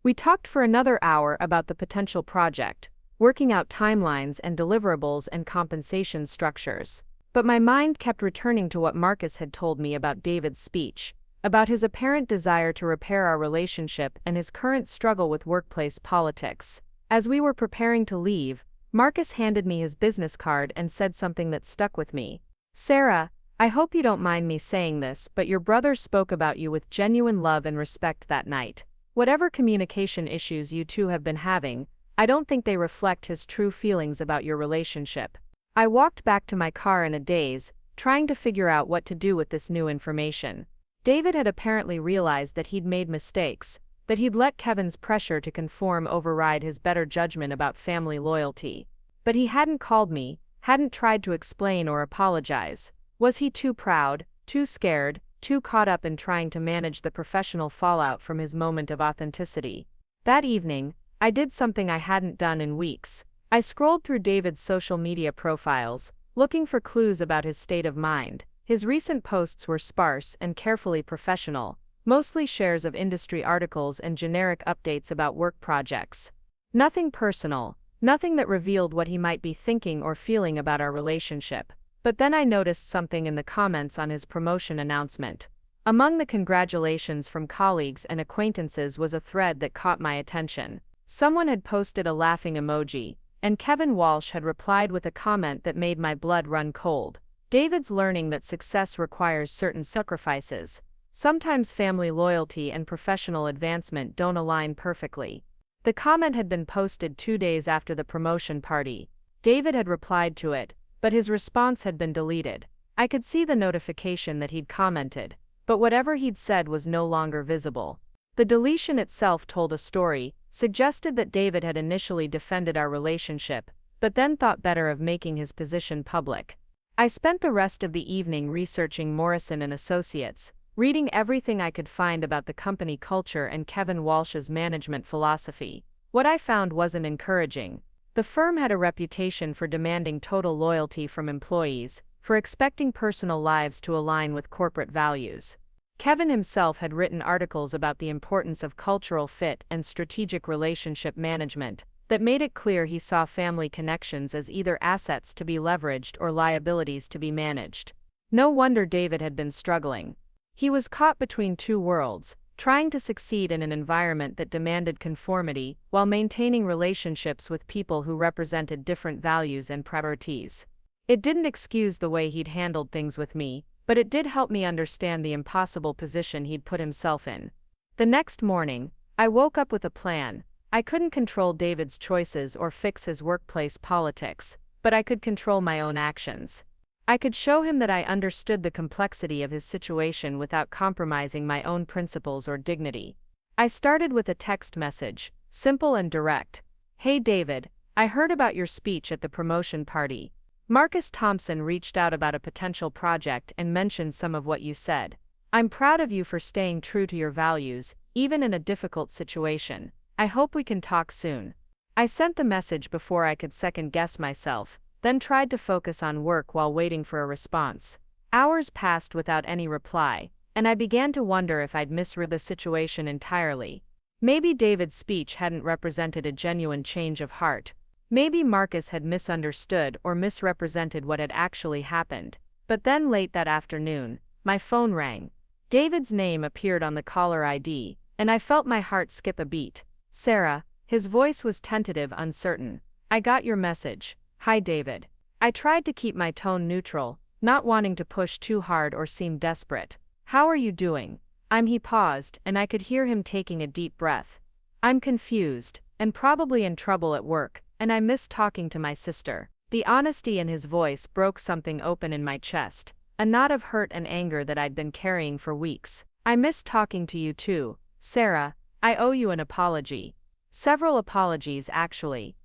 We talked for another hour about the potential project, working out timelines and deliverables and compensation structures. But my mind kept returning to what Marcus had told me about David's speech, about his apparent desire to repair our relationship and his current struggle with workplace politics. As we were preparing to leave, Marcus handed me his business card and said something that stuck with me. "Sarah, I hope you don't mind me saying this, but your brother spoke about you with genuine love and respect that night. Whatever communication issues you two have been having, I don't think they reflect his true feelings about your relationship." I walked back to my car in a daze, trying to figure out what to do with this new information. David had apparently realized that he'd made mistakes, that he'd let Kevin's pressure to conform override his better judgment about family loyalty. But he hadn't called me, hadn't tried to explain or apologize. Was he too proud, too scared, too caught up in trying to manage the professional fallout from his moment of authenticity? That evening, I did something I hadn't done in weeks. I scrolled through David's social media profiles, looking for clues about his state of mind. His recent posts were sparse and carefully professional, mostly shares of industry articles and generic updates about work projects. Nothing personal, nothing that revealed what he might be thinking or feeling about our relationship. But then I noticed something in the comments on his promotion announcement. Among the congratulations from colleagues and acquaintances was a thread that caught my attention. Someone had posted a laughing emoji, and Kevin Walsh had replied with a comment that made my blood run cold. "David's learning that success requires certain sacrifices. Sometimes family loyalty and professional advancement don't align perfectly." The comment had been posted 2 days after the promotion party. David had replied to it, but his response had been deleted. I could see the notification that he'd commented, but whatever he'd said was no longer visible. The deletion itself told a story, suggested that David had initially defended our relationship, but then thought better of making his position public. I spent the rest of the evening researching Morrison and Associates, reading everything I could find about the company culture and Kevin Walsh's management philosophy. What I found wasn't encouraging. The firm had a reputation for demanding total loyalty from employees, for expecting personal lives to align with corporate values. Kevin himself had written articles about the importance of cultural fit and strategic relationship management that made it clear he saw family connections as either assets to be leveraged or liabilities to be managed. No wonder David had been struggling. He was caught between two worlds, trying to succeed in an environment that demanded conformity while maintaining relationships with people who represented different values and priorities. It didn't excuse the way he'd handled things with me, but it did help me understand the impossible position he'd put himself in. The next morning, I woke up with a plan. I couldn't control David's choices or fix his workplace politics, but I could control my own actions. I could show him that I understood the complexity of his situation without compromising my own principles or dignity. I started with a text message, simple and direct. "Hey David, I heard about your speech at the promotion party. Marcus Thompson reached out about a potential project and mentioned some of what you said. I'm proud of you for staying true to your values, even in a difficult situation. I hope we can talk soon." I sent the message before I could second-guess myself, then tried to focus on work while waiting for a response. Hours passed without any reply, and I began to wonder if I'd misread the situation entirely. Maybe David's speech hadn't represented a genuine change of heart. Maybe Marcus had misunderstood or misrepresented what had actually happened. But then late that afternoon, my phone rang. David's name appeared on the caller ID, and I felt my heart skip a beat. "Sarah," his voice was tentative, uncertain. "I got your message. Hi David." I tried to keep my tone neutral, not wanting to push too hard or seem desperate. "How are you doing?" He paused, and I could hear him taking a deep breath. "I'm confused, and probably in trouble at work, and I miss talking to my sister." The honesty in his voice broke something open in my chest, a knot of hurt and anger that I'd been carrying for weeks. "I miss talking to you too, Sarah. I owe you an apology. Several apologies, actually.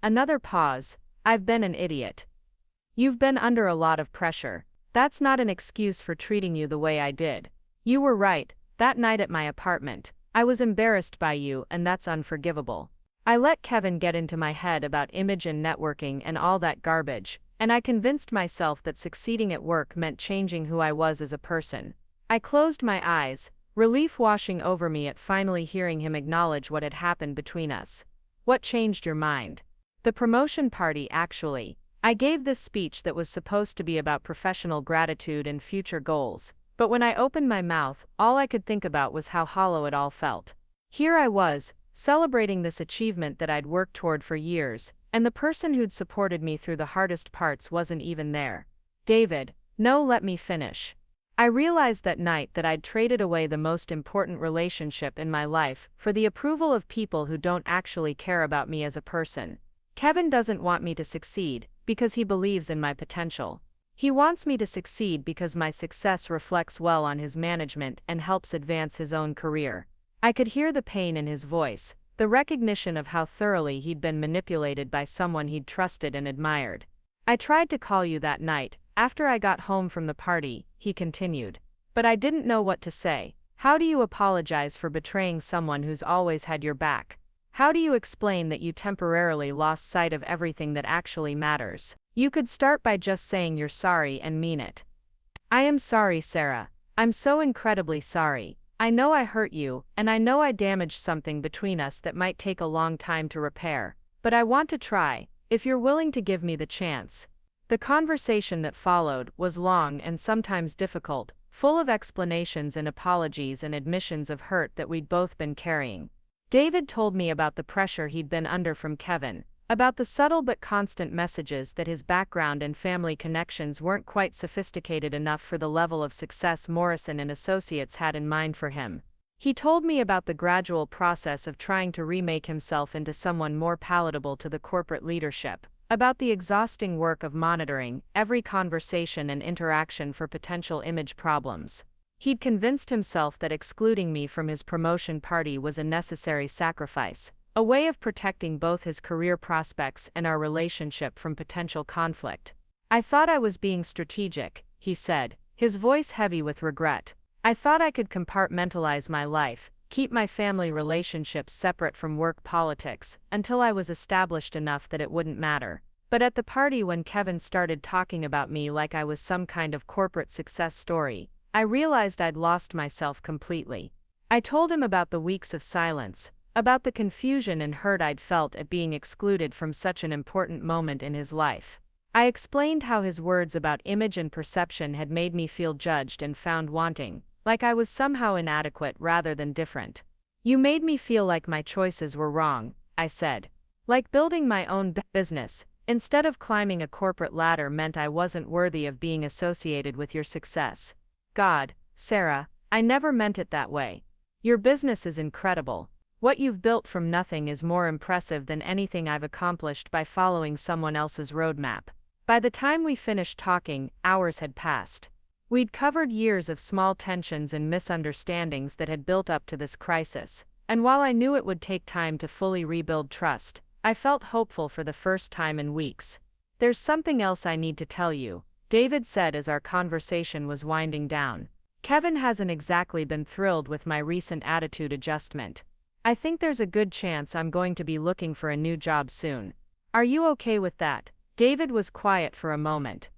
Another pause. I've been an idiot." You've been under a lot of pressure. That's not an excuse for treating you the way I did. You were right, that night at my apartment. I was embarrassed by you, and that's unforgivable. I let Kevin get into my head about image and networking and all that garbage, and I convinced myself that succeeding at work meant changing who I was as a person. I closed my eyes, relief washing over me at finally hearing him acknowledge what had happened between us. What changed your mind? The promotion party, actually. I gave this speech that was supposed to be about professional gratitude and future goals, but when I opened my mouth, all I could think about was how hollow it all felt. Here I was, celebrating this achievement that I'd worked toward for years, and the person who'd supported me through the hardest parts wasn't even there. David, no, let me finish. I realized that night that I'd traded away the most important relationship in my life for the approval of people who don't actually care about me as a person. Kevin doesn't want me to succeed because he believes in my potential. He wants me to succeed because my success reflects well on his management and helps advance his own career. I could hear the pain in his voice, the recognition of how thoroughly he'd been manipulated by someone he'd trusted and admired. I tried to call you that night, after I got home from the party, he continued. But I didn't know what to say. How do you apologize for betraying someone who's always had your back? How do you explain that you temporarily lost sight of everything that actually matters? You could start by just saying you're sorry and mean it. I am sorry, Sarah. I'm so incredibly sorry. I know I hurt you, and I know I damaged something between us that might take a long time to repair. But I want to try, if you're willing to give me the chance. The conversation that followed was long and sometimes difficult, full of explanations and apologies and admissions of hurt that we'd both been carrying. David told me about the pressure he'd been under from Kevin, about the subtle but constant messages that his background and family connections weren't quite sophisticated enough for the level of success Morrison and Associates had in mind for him. He told me about the gradual process of trying to remake himself into someone more palatable to the corporate leadership, about the exhausting work of monitoring every conversation and interaction for potential image problems. He'd convinced himself that excluding me from his promotion party was a necessary sacrifice, a way of protecting both his career prospects and our relationship from potential conflict. I thought I was being strategic, he said, his voice heavy with regret. I thought I could compartmentalize my life, keep my family relationships separate from work politics, until I was established enough that it wouldn't matter. But at the party, when Kevin started talking about me like I was some kind of corporate success story, I realized I'd lost myself completely. I told him about the weeks of silence, about the confusion and hurt I'd felt at being excluded from such an important moment in his life. I explained how his words about image and perception had made me feel judged and found wanting, like I was somehow inadequate rather than different. You made me feel like my choices were wrong, I said. Like building my own business, instead of climbing a corporate ladder, meant I wasn't worthy of being associated with your success. God, Sarah, I never meant it that way. Your business is incredible. What you've built from nothing is more impressive than anything I've accomplished by following someone else's roadmap. By the time we finished talking, hours had passed. We'd covered years of small tensions and misunderstandings that had built up to this crisis, and while I knew it would take time to fully rebuild trust, I felt hopeful for the first time in weeks. There's something else I need to tell you, David said as our conversation was winding down. Kevin hasn't exactly been thrilled with my recent attitude adjustment. I think there's a good chance I'm going to be looking for a new job soon. Are you okay with that? David was quiet for a moment.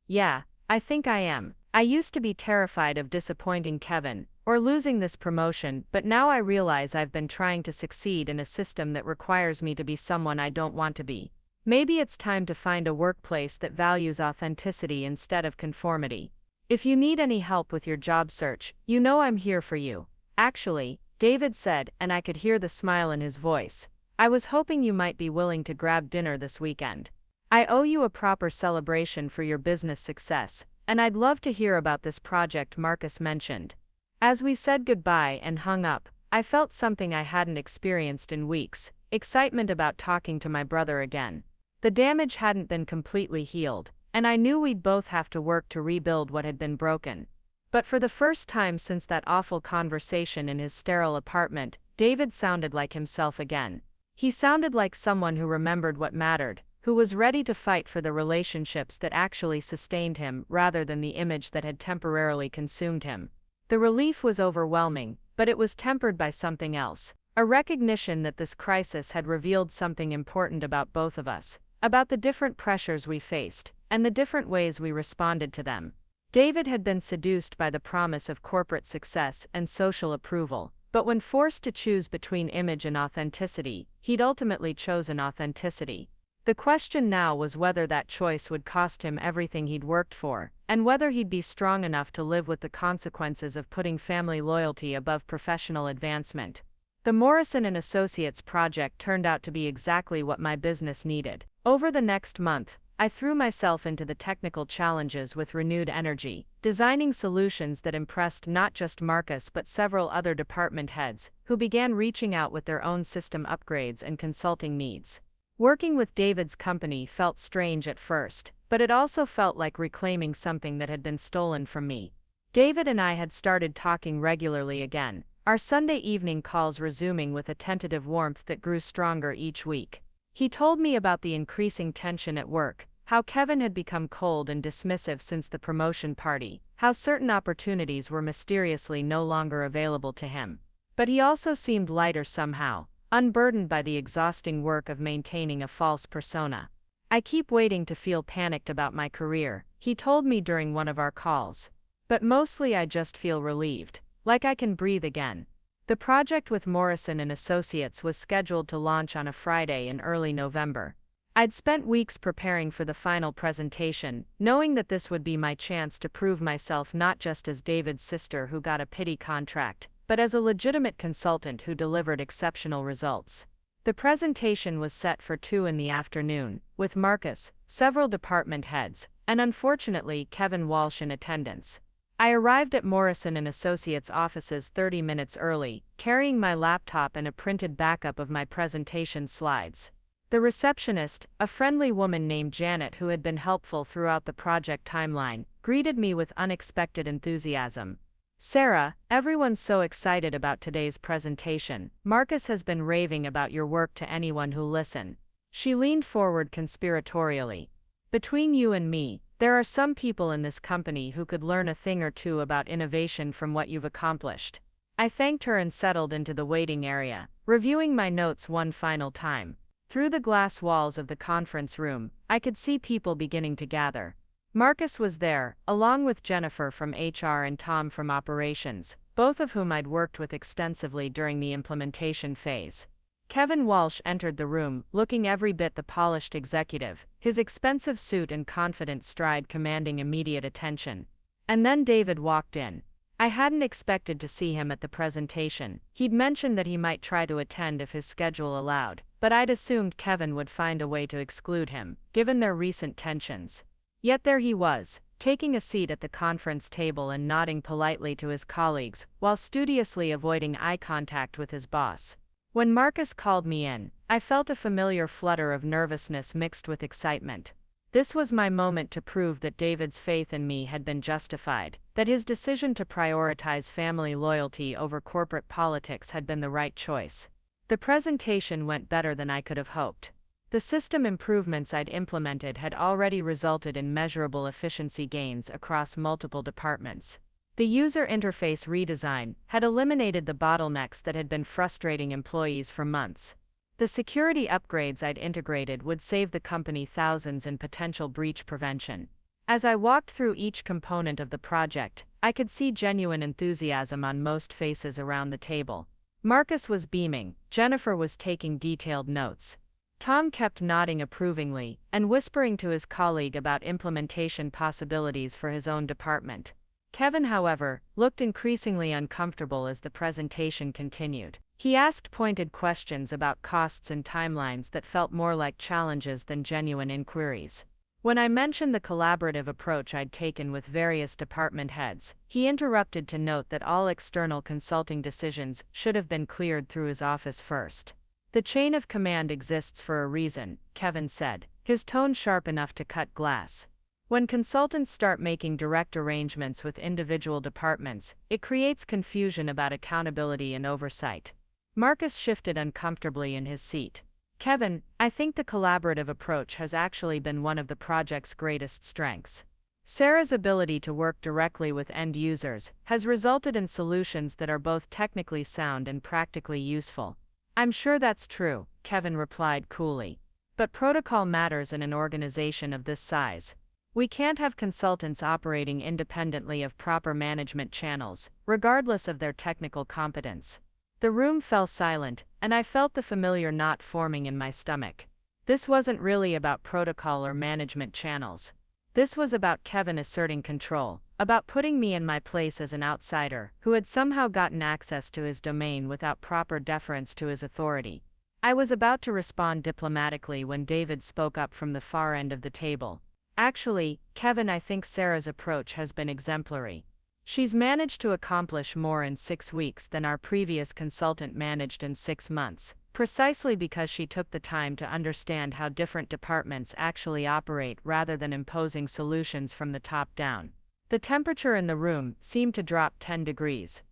Yeah, I think I am. I used to be terrified of disappointing Kevin, or losing this promotion, but now I realize I've been trying to succeed in a system that requires me to be someone I don't want to be. Maybe it's time to find a workplace that values authenticity instead of conformity. If you need any help with your job search, you know I'm here for you. Actually, David said, and I could hear the smile in his voice, I was hoping you might be willing to grab dinner this weekend. I owe you a proper celebration for your business success, and I'd love to hear about this project Marcus mentioned. As we said goodbye and hung up, I felt something I hadn't experienced in weeks, excitement about talking to my brother again. The damage hadn't been completely healed, and I knew we'd both have to work to rebuild what had been broken. But for the first time since that awful conversation in his sterile apartment, David sounded like himself again. He sounded like someone who remembered what mattered, who was ready to fight for the relationships that actually sustained him rather than the image that had temporarily consumed him. The relief was overwhelming, but it was tempered by something else, a recognition that this crisis had revealed something important about both of us, about the different pressures we faced, and the different ways we responded to them. David had been seduced by the promise of corporate success and social approval, but when forced to choose between image and authenticity, he'd ultimately chosen authenticity. The question now was whether that choice would cost him everything he'd worked for, and whether he'd be strong enough to live with the consequences of putting family loyalty above professional advancement. The Morrison & Associates project turned out to be exactly what my business needed. Over the next month, I threw myself into the technical challenges with renewed energy, designing solutions that impressed not just Marcus but several other department heads, who began reaching out with their own system upgrades and consulting needs. Working with David's company felt strange at first, but it also felt like reclaiming something that had been stolen from me. David and I had started talking regularly again, our Sunday evening calls resuming with a tentative warmth that grew stronger each week. He told me about the increasing tension at work, how Kevin had become cold and dismissive since the promotion party, how certain opportunities were mysteriously no longer available to him. But he also seemed lighter somehow, unburdened by the exhausting work of maintaining a false persona. "I keep waiting to feel panicked about my career," he told me during one of our calls. "But mostly I just feel relieved, like I can breathe again." The project with Morrison & Associates was scheduled to launch on a Friday in early November. I'd spent weeks preparing for the final presentation, knowing that this would be my chance to prove myself not just as David's sister who got a pity contract, but as a legitimate consultant who delivered exceptional results. The presentation was set for 2 in the afternoon, with Marcus, several department heads, and unfortunately Kevin Walsh in attendance. I arrived at Morrison & Associates offices 30 minutes early, carrying my laptop and a printed backup of my presentation slides. The receptionist, a friendly woman named Janet who had been helpful throughout the project timeline, greeted me with unexpected enthusiasm. "Sarah, everyone's so excited about today's presentation. Marcus has been raving about your work to anyone who'll listen." She leaned forward conspiratorially. "Between you and me, there are some people in this company who could learn a thing or two about innovation from what you've accomplished." I thanked her and settled into the waiting area, reviewing my notes one final time. Through the glass walls of the conference room, I could see people beginning to gather. Marcus was there, along with Jennifer from HR and Tom from operations, both of whom I'd worked with extensively during the implementation phase. Kevin Walsh entered the room, looking every bit the polished executive, his expensive suit and confident stride commanding immediate attention. And then David walked in. I hadn't expected to see him at the presentation. He'd mentioned that he might try to attend if his schedule allowed, but I'd assumed Kevin would find a way to exclude him, given their recent tensions. Yet there he was, taking a seat at the conference table and nodding politely to his colleagues, while studiously avoiding eye contact with his boss. When Marcus called me in, I felt a familiar flutter of nervousness mixed with excitement. This was my moment to prove that David's faith in me had been justified, that his decision to prioritize family loyalty over corporate politics had been the right choice. The presentation went better than I could have hoped. The system improvements I'd implemented had already resulted in measurable efficiency gains across multiple departments. The user interface redesign had eliminated the bottlenecks that had been frustrating employees for months. The security upgrades I'd integrated would save the company thousands in potential breach prevention. As I walked through each component of the project, I could see genuine enthusiasm on most faces around the table. Marcus was beaming, Jennifer was taking detailed notes. Tom kept nodding approvingly and whispering to his colleague about implementation possibilities for his own department. Kevin, however, looked increasingly uncomfortable as the presentation continued. He asked pointed questions about costs and timelines that felt more like challenges than genuine inquiries. When I mentioned the collaborative approach I'd taken with various department heads, he interrupted to note that all external consulting decisions should have been cleared through his office first. "The chain of command exists for a reason," Kevin said, his tone sharp enough to cut glass. "When consultants start making direct arrangements with individual departments, it creates confusion about accountability and oversight." Marcus shifted uncomfortably in his seat. Kevin, I think the collaborative approach has actually been one of the project's greatest strengths. Sarah's ability to work directly with end users has resulted in solutions that are both technically sound and practically useful. I'm sure that's true, Kevin replied coolly. But protocol matters in an organization of this size. We can't have consultants operating independently of proper management channels, regardless of their technical competence. The room fell silent, and I felt the familiar knot forming in my stomach. This wasn't really about protocol or management channels. This was about Kevin asserting control, about putting me in my place as an outsider who had somehow gotten access to his domain without proper deference to his authority. I was about to respond diplomatically when David spoke up from the far end of the table. Actually, Kevin, I think Sarah's approach has been exemplary. She's managed to accomplish more in 6 weeks than our previous consultant managed in 6 months, precisely because she took the time to understand how different departments actually operate rather than imposing solutions from the top down. The temperature in the room seemed to drop 10 degrees.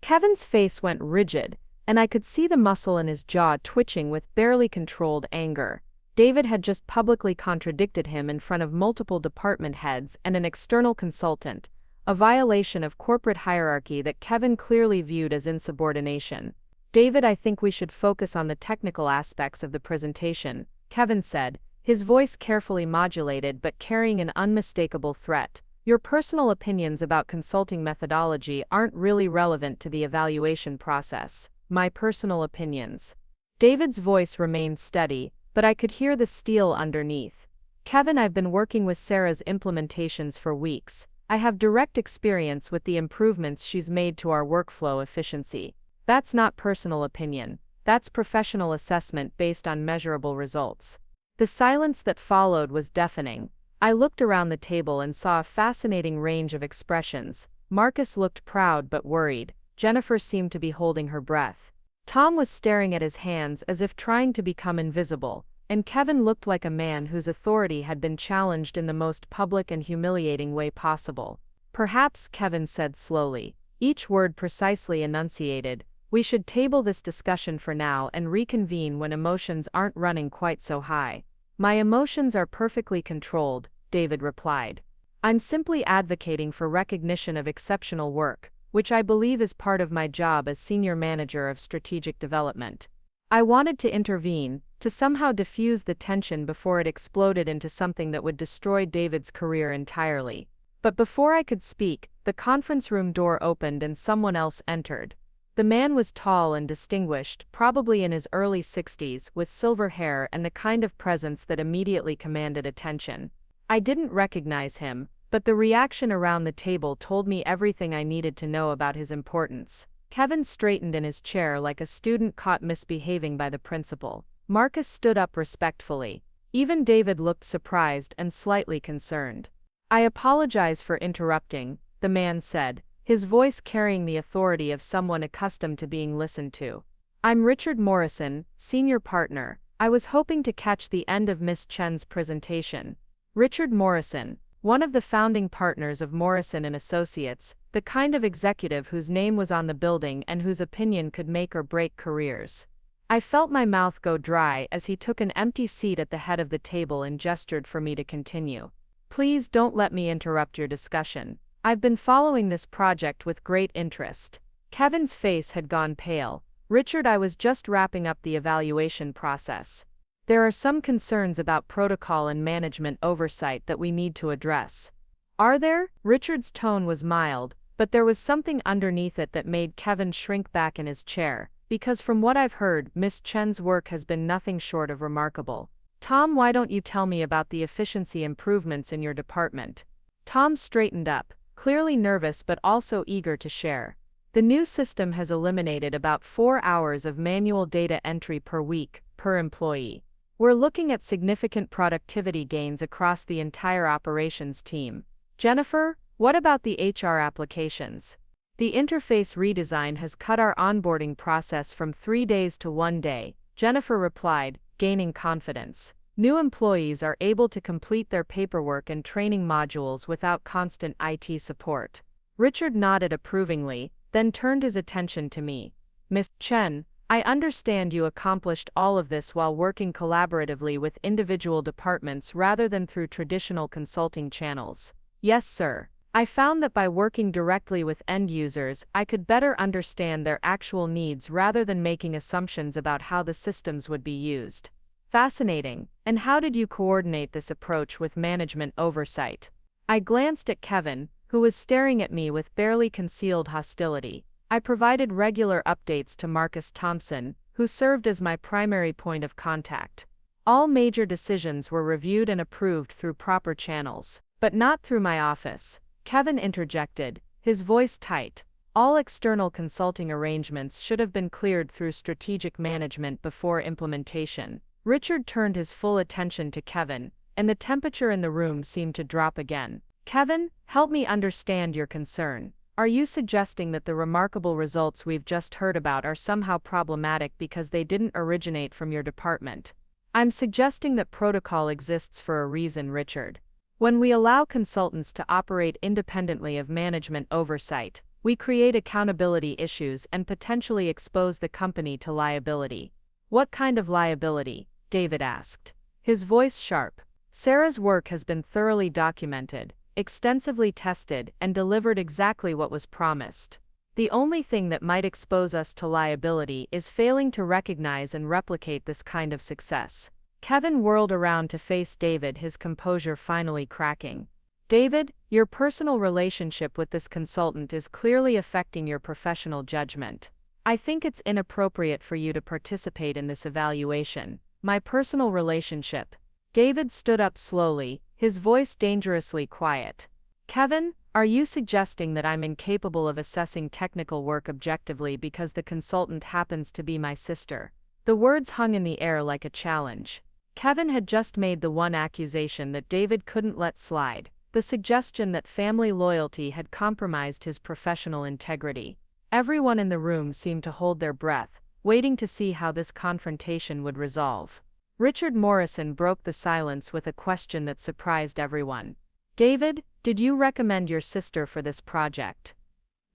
Kevin's face went rigid, and I could see the muscle in his jaw twitching with barely controlled anger. David had just publicly contradicted him in front of multiple department heads and an external consultant, a violation of corporate hierarchy that Kevin clearly viewed as insubordination. David, I think we should focus on the technical aspects of the presentation, Kevin said, his voice carefully modulated but carrying an unmistakable threat. Your personal opinions about consulting methodology aren't really relevant to the evaluation process. My personal opinions. David's voice remained steady, but I could hear the steel underneath. Kevin, I've been working with Sarah's implementations for weeks. I have direct experience with the improvements she's made to our workflow efficiency. That's not personal opinion. That's professional assessment based on measurable results. The silence that followed was deafening. I looked around the table and saw a fascinating range of expressions. Marcus looked proud but worried. Jennifer seemed to be holding her breath. Tom was staring at his hands as if trying to become invisible, and Kevin looked like a man whose authority had been challenged in the most public and humiliating way possible. Perhaps, Kevin said slowly, each word precisely enunciated, we should table this discussion for now and reconvene when emotions aren't running quite so high. My emotions are perfectly controlled, David replied. I'm simply advocating for recognition of exceptional work, which I believe is part of my job as Senior Manager of Strategic Development. I wanted to intervene, to somehow diffuse the tension before it exploded into something that would destroy David's career entirely. But before I could speak, the conference room door opened and someone else entered. The man was tall and distinguished, probably in his early 60s, with silver hair and the kind of presence that immediately commanded attention. I didn't recognize him, but the reaction around the table told me everything I needed to know about his importance. Kevin straightened in his chair like a student caught misbehaving by the principal. Marcus stood up respectfully. Even David looked surprised and slightly concerned. I apologize for interrupting, the man said, his voice carrying the authority of someone accustomed to being listened to. I'm Richard Morrison, senior partner. I was hoping to catch the end of Miss Chen's presentation. Richard Morrison, one of the founding partners of Morrison & Associates, the kind of executive whose name was on the building and whose opinion could make or break careers. I felt my mouth go dry as he took an empty seat at the head of the table and gestured for me to continue. Please don't let me interrupt your discussion. I've been following this project with great interest. Kevin's face had gone pale. Richard, I was just wrapping up the evaluation process. There are some concerns about protocol and management oversight that we need to address. Are there? Richard's tone was mild, but there was something underneath it that made Kevin shrink back in his chair, because from what I've heard, Miss Chen's work has been nothing short of remarkable. Tom, why don't you tell me about the efficiency improvements in your department? Tom straightened up, clearly nervous but also eager to share. The new system has eliminated about 4 hours of manual data entry per week, per employee. We're looking at significant productivity gains across the entire operations team. Jennifer, what about the HR applications? The interface redesign has cut our onboarding process from 3 days to 1 day, Jennifer replied, gaining confidence. New employees are able to complete their paperwork and training modules without constant IT support. Richard nodded approvingly, then turned his attention to me. Miss Chen, I understand you accomplished all of this while working collaboratively with individual departments rather than through traditional consulting channels. Yes, sir. I found that by working directly with end users, I could better understand their actual needs rather than making assumptions about how the systems would be used. Fascinating. And how did you coordinate this approach with management oversight? I glanced at Kevin, who was staring at me with barely concealed hostility. I provided regular updates to Marcus Thompson, who served as my primary point of contact. All major decisions were reviewed and approved through proper channels, but not through my office. Kevin interjected, his voice tight. All external consulting arrangements should have been cleared through strategic management before implementation. Richard turned his full attention to Kevin, and the temperature in the room seemed to drop again. Kevin, help me understand your concern. Are you suggesting that the remarkable results we've just heard about are somehow problematic because they didn't originate from your department? I'm suggesting that protocol exists for a reason, Richard. When we allow consultants to operate independently of management oversight, we create accountability issues and potentially expose the company to liability. What kind of liability? David asked, his voice sharp. Sarah's work has been thoroughly documented, extensively tested, and delivered exactly what was promised. The only thing that might expose us to liability is failing to recognize and replicate this kind of success. Kevin whirled around to face David, his composure finally cracking. David, your personal relationship with this consultant is clearly affecting your professional judgment. I think it's inappropriate for you to participate in this evaluation. My personal relationship. David stood up slowly, his voice dangerously quiet. Kevin, are you suggesting that I'm incapable of assessing technical work objectively because the consultant happens to be my sister? The words hung in the air like a challenge. Kevin had just made the one accusation that David couldn't let slide, the suggestion that family loyalty had compromised his professional integrity. Everyone in the room seemed to hold their breath, waiting to see how this confrontation would resolve. Richard Morrison broke the silence with a question that surprised everyone. David, did you recommend your sister for this project?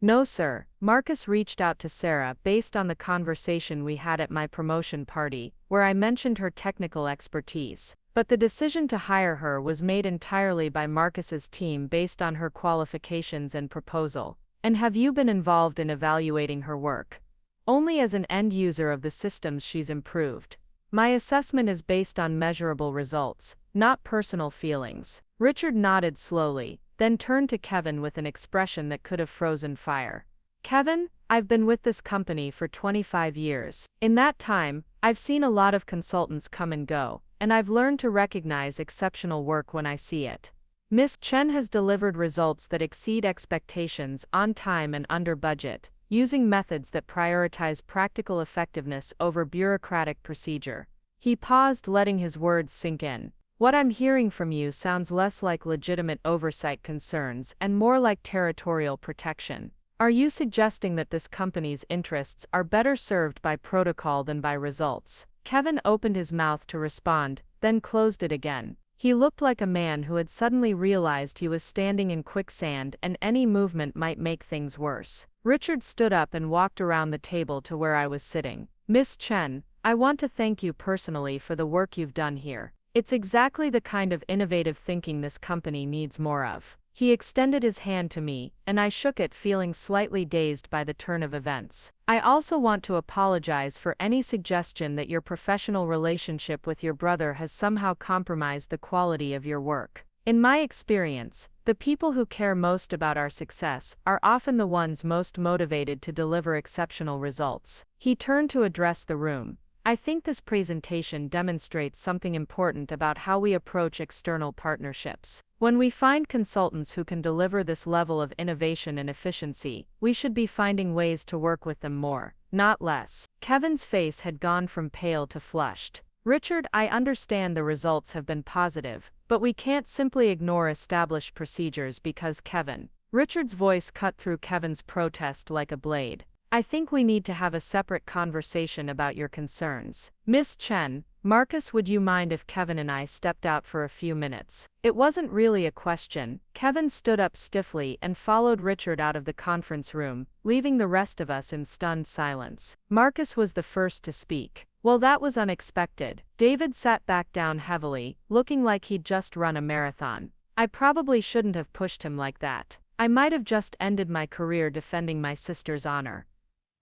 No, sir. Marcus reached out to Sarah based on the conversation we had at my promotion party, where I mentioned her technical expertise. But the decision to hire her was made entirely by Marcus's team based on her qualifications and proposal. And have you been involved in evaluating her work? Only as an end user of the systems she's improved. My assessment is based on measurable results, not personal feelings. Richard nodded slowly, then turned to Kevin with an expression that could have frozen fire. Kevin, I've been with this company for 25 years. In that time, I've seen a lot of consultants come and go, and I've learned to recognize exceptional work when I see it. Ms. Chen has delivered results that exceed expectations on time and under budget, using methods that prioritize practical effectiveness over bureaucratic procedure. He paused, letting his words sink in. What I'm hearing from you sounds less like legitimate oversight concerns and more like territorial protection. Are you suggesting that this company's interests are better served by protocol than by results? Kevin opened his mouth to respond, then closed it again. He looked like a man who had suddenly realized he was standing in quicksand and any movement might make things worse. Richard stood up and walked around the table to where I was sitting. Miss Chen, I want to thank you personally for the work you've done here. It's exactly the kind of innovative thinking this company needs more of. He extended his hand to me, and I shook it, feeling slightly dazed by the turn of events. I also want to apologize for any suggestion that your professional relationship with your brother has somehow compromised the quality of your work. In my experience, the people who care most about our success are often the ones most motivated to deliver exceptional results. He turned to address the room. I think this presentation demonstrates something important about how we approach external partnerships. When we find consultants who can deliver this level of innovation and efficiency, we should be finding ways to work with them more, not less. Kevin's face had gone from pale to flushed. Richard, I understand the results have been positive, but we can't simply ignore established procedures because Kevin. Richard's voice cut through Kevin's protest like a blade. I think we need to have a separate conversation about your concerns. Miss Chen, "Marcus, would you mind if Kevin and I stepped out for a few minutes?" It wasn't really a question. Kevin stood up stiffly and followed Richard out of the conference room, leaving the rest of us in stunned silence. Marcus was the first to speak. "Well, that was unexpected." David sat back down heavily, looking like he'd just run a marathon. "I probably shouldn't have pushed him like that. I might have just ended my career defending my sister's honor."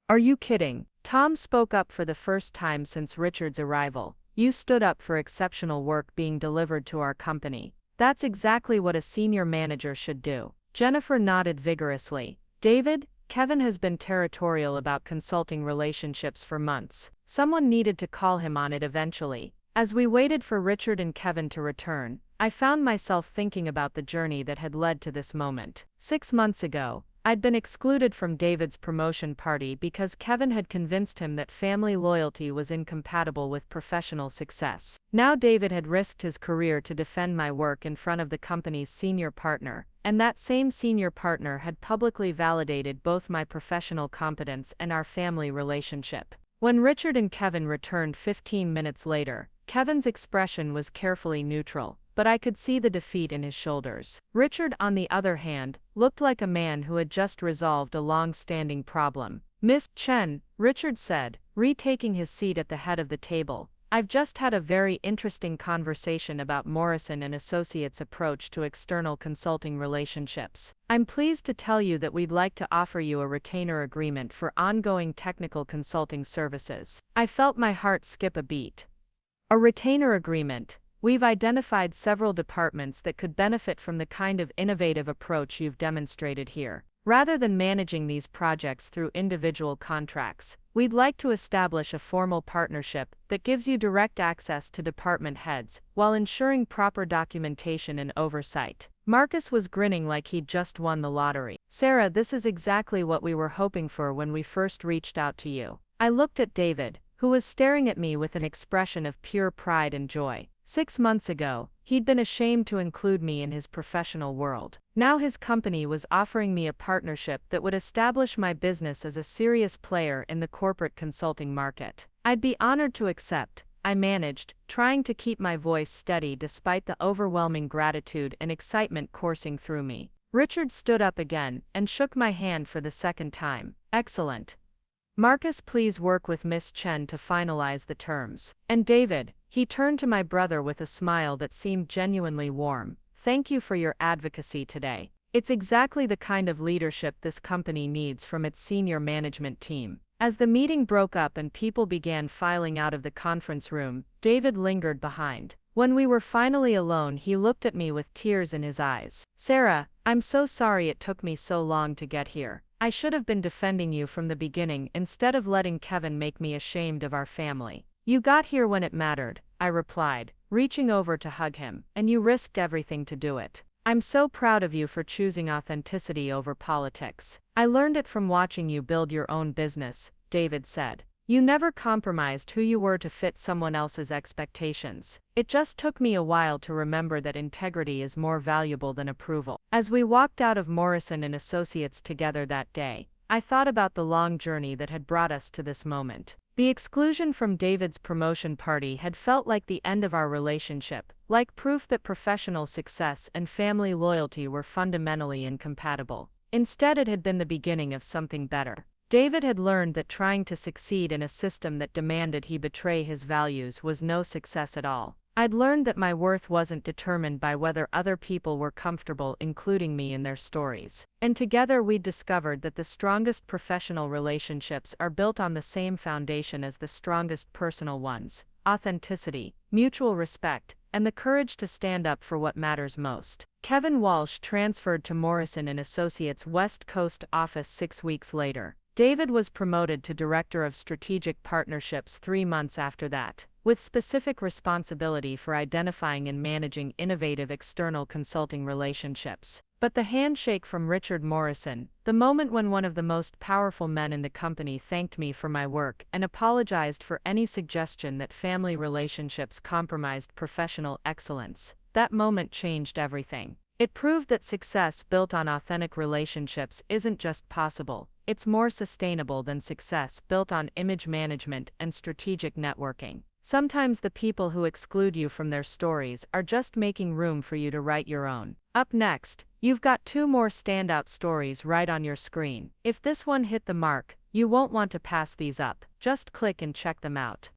"Are you kidding?" Tom spoke up for the first time since Richard's arrival. "You stood up for exceptional work being delivered to our company. That's exactly what a senior manager should do." Jennifer nodded vigorously. "David, Kevin has been territorial about consulting relationships for months. Someone needed to call him on it eventually." As we waited for Richard and Kevin to return, I found myself thinking about the journey that had led to this moment. 6 months ago, I'd been excluded from David's promotion party because Kevin had convinced him that family loyalty was incompatible with professional success. Now David had risked his career to defend my work in front of the company's senior partner, and that same senior partner had publicly validated both my professional competence and our family relationship. When Richard and Kevin returned 15 minutes later, Kevin's expression was carefully neutral, but I could see the defeat in his shoulders. Richard, on the other hand, looked like a man who had just resolved a long-standing problem. "Miss Chen," Richard said, retaking his seat at the head of the table, "I've just had a very interesting conversation about Morrison and Associates' approach to external consulting relationships. I'm pleased to tell you that we'd like to offer you a retainer agreement for ongoing technical consulting services." I felt my heart skip a beat. "A retainer agreement? We've identified several departments that could benefit from the kind of innovative approach you've demonstrated here. Rather than managing these projects through individual contracts, we'd like to establish a formal partnership that gives you direct access to department heads, while ensuring proper documentation and oversight." Marcus was grinning like he'd just won the lottery. "Sarah, this is exactly what we were hoping for when we first reached out to you." I looked at David, who was staring at me with an expression of pure pride and joy. 6 months ago, he'd been ashamed to include me in his professional world. Now his company was offering me a partnership that would establish my business as a serious player in the corporate consulting market. I'd be honored to accept, I managed, trying to keep my voice steady despite the overwhelming gratitude and excitement coursing through me. Richard stood up again and shook my hand for the second time. "Excellent. Marcus, please work with Miss Chen to finalize the terms. And David," he turned to my brother with a smile that seemed genuinely warm, "thank you for your advocacy today. It's exactly the kind of leadership this company needs from its senior management team." As the meeting broke up and people began filing out of the conference room, David lingered behind. When we were finally alone, he looked at me with tears in his eyes. "Sarah, I'm so sorry it took me so long to get here. I should have been defending you from the beginning instead of letting Kevin make me ashamed of our family." "You got here when it mattered," I replied, reaching over to hug him, "and you risked everything to do it. I'm so proud of you for choosing authenticity over politics." "I learned it from watching you build your own business," David said. "You never compromised who you were to fit someone else's expectations. It just took me a while to remember that integrity is more valuable than approval." As we walked out of Morrison and Associates together that day, I thought about the long journey that had brought us to this moment. The exclusion from David's promotion party had felt like the end of our relationship, like proof that professional success and family loyalty were fundamentally incompatible. Instead, it had been the beginning of something better. David had learned that trying to succeed in a system that demanded he betray his values was no success at all. I'd learned that my worth wasn't determined by whether other people were comfortable including me in their stories. And together we'd discovered that the strongest professional relationships are built on the same foundation as the strongest personal ones: authenticity, mutual respect, and the courage to stand up for what matters most. Kevin Walsh transferred to Morrison & Associates' West Coast office 6 weeks later. David was promoted to Director of Strategic Partnerships 3 months after that, with specific responsibility for identifying and managing innovative external consulting relationships. But the handshake from Richard Morrison, the moment when one of the most powerful men in the company thanked me for my work and apologized for any suggestion that family relationships compromised professional excellence, that moment changed everything. It proved that success built on authentic relationships isn't just possible, it's more sustainable than success built on image management and strategic networking. Sometimes the people who exclude you from their stories are just making room for you to write your own. Up next, you've got 2 more standout stories right on your screen. If this one hit the mark, you won't want to pass these up. Just click and check them out.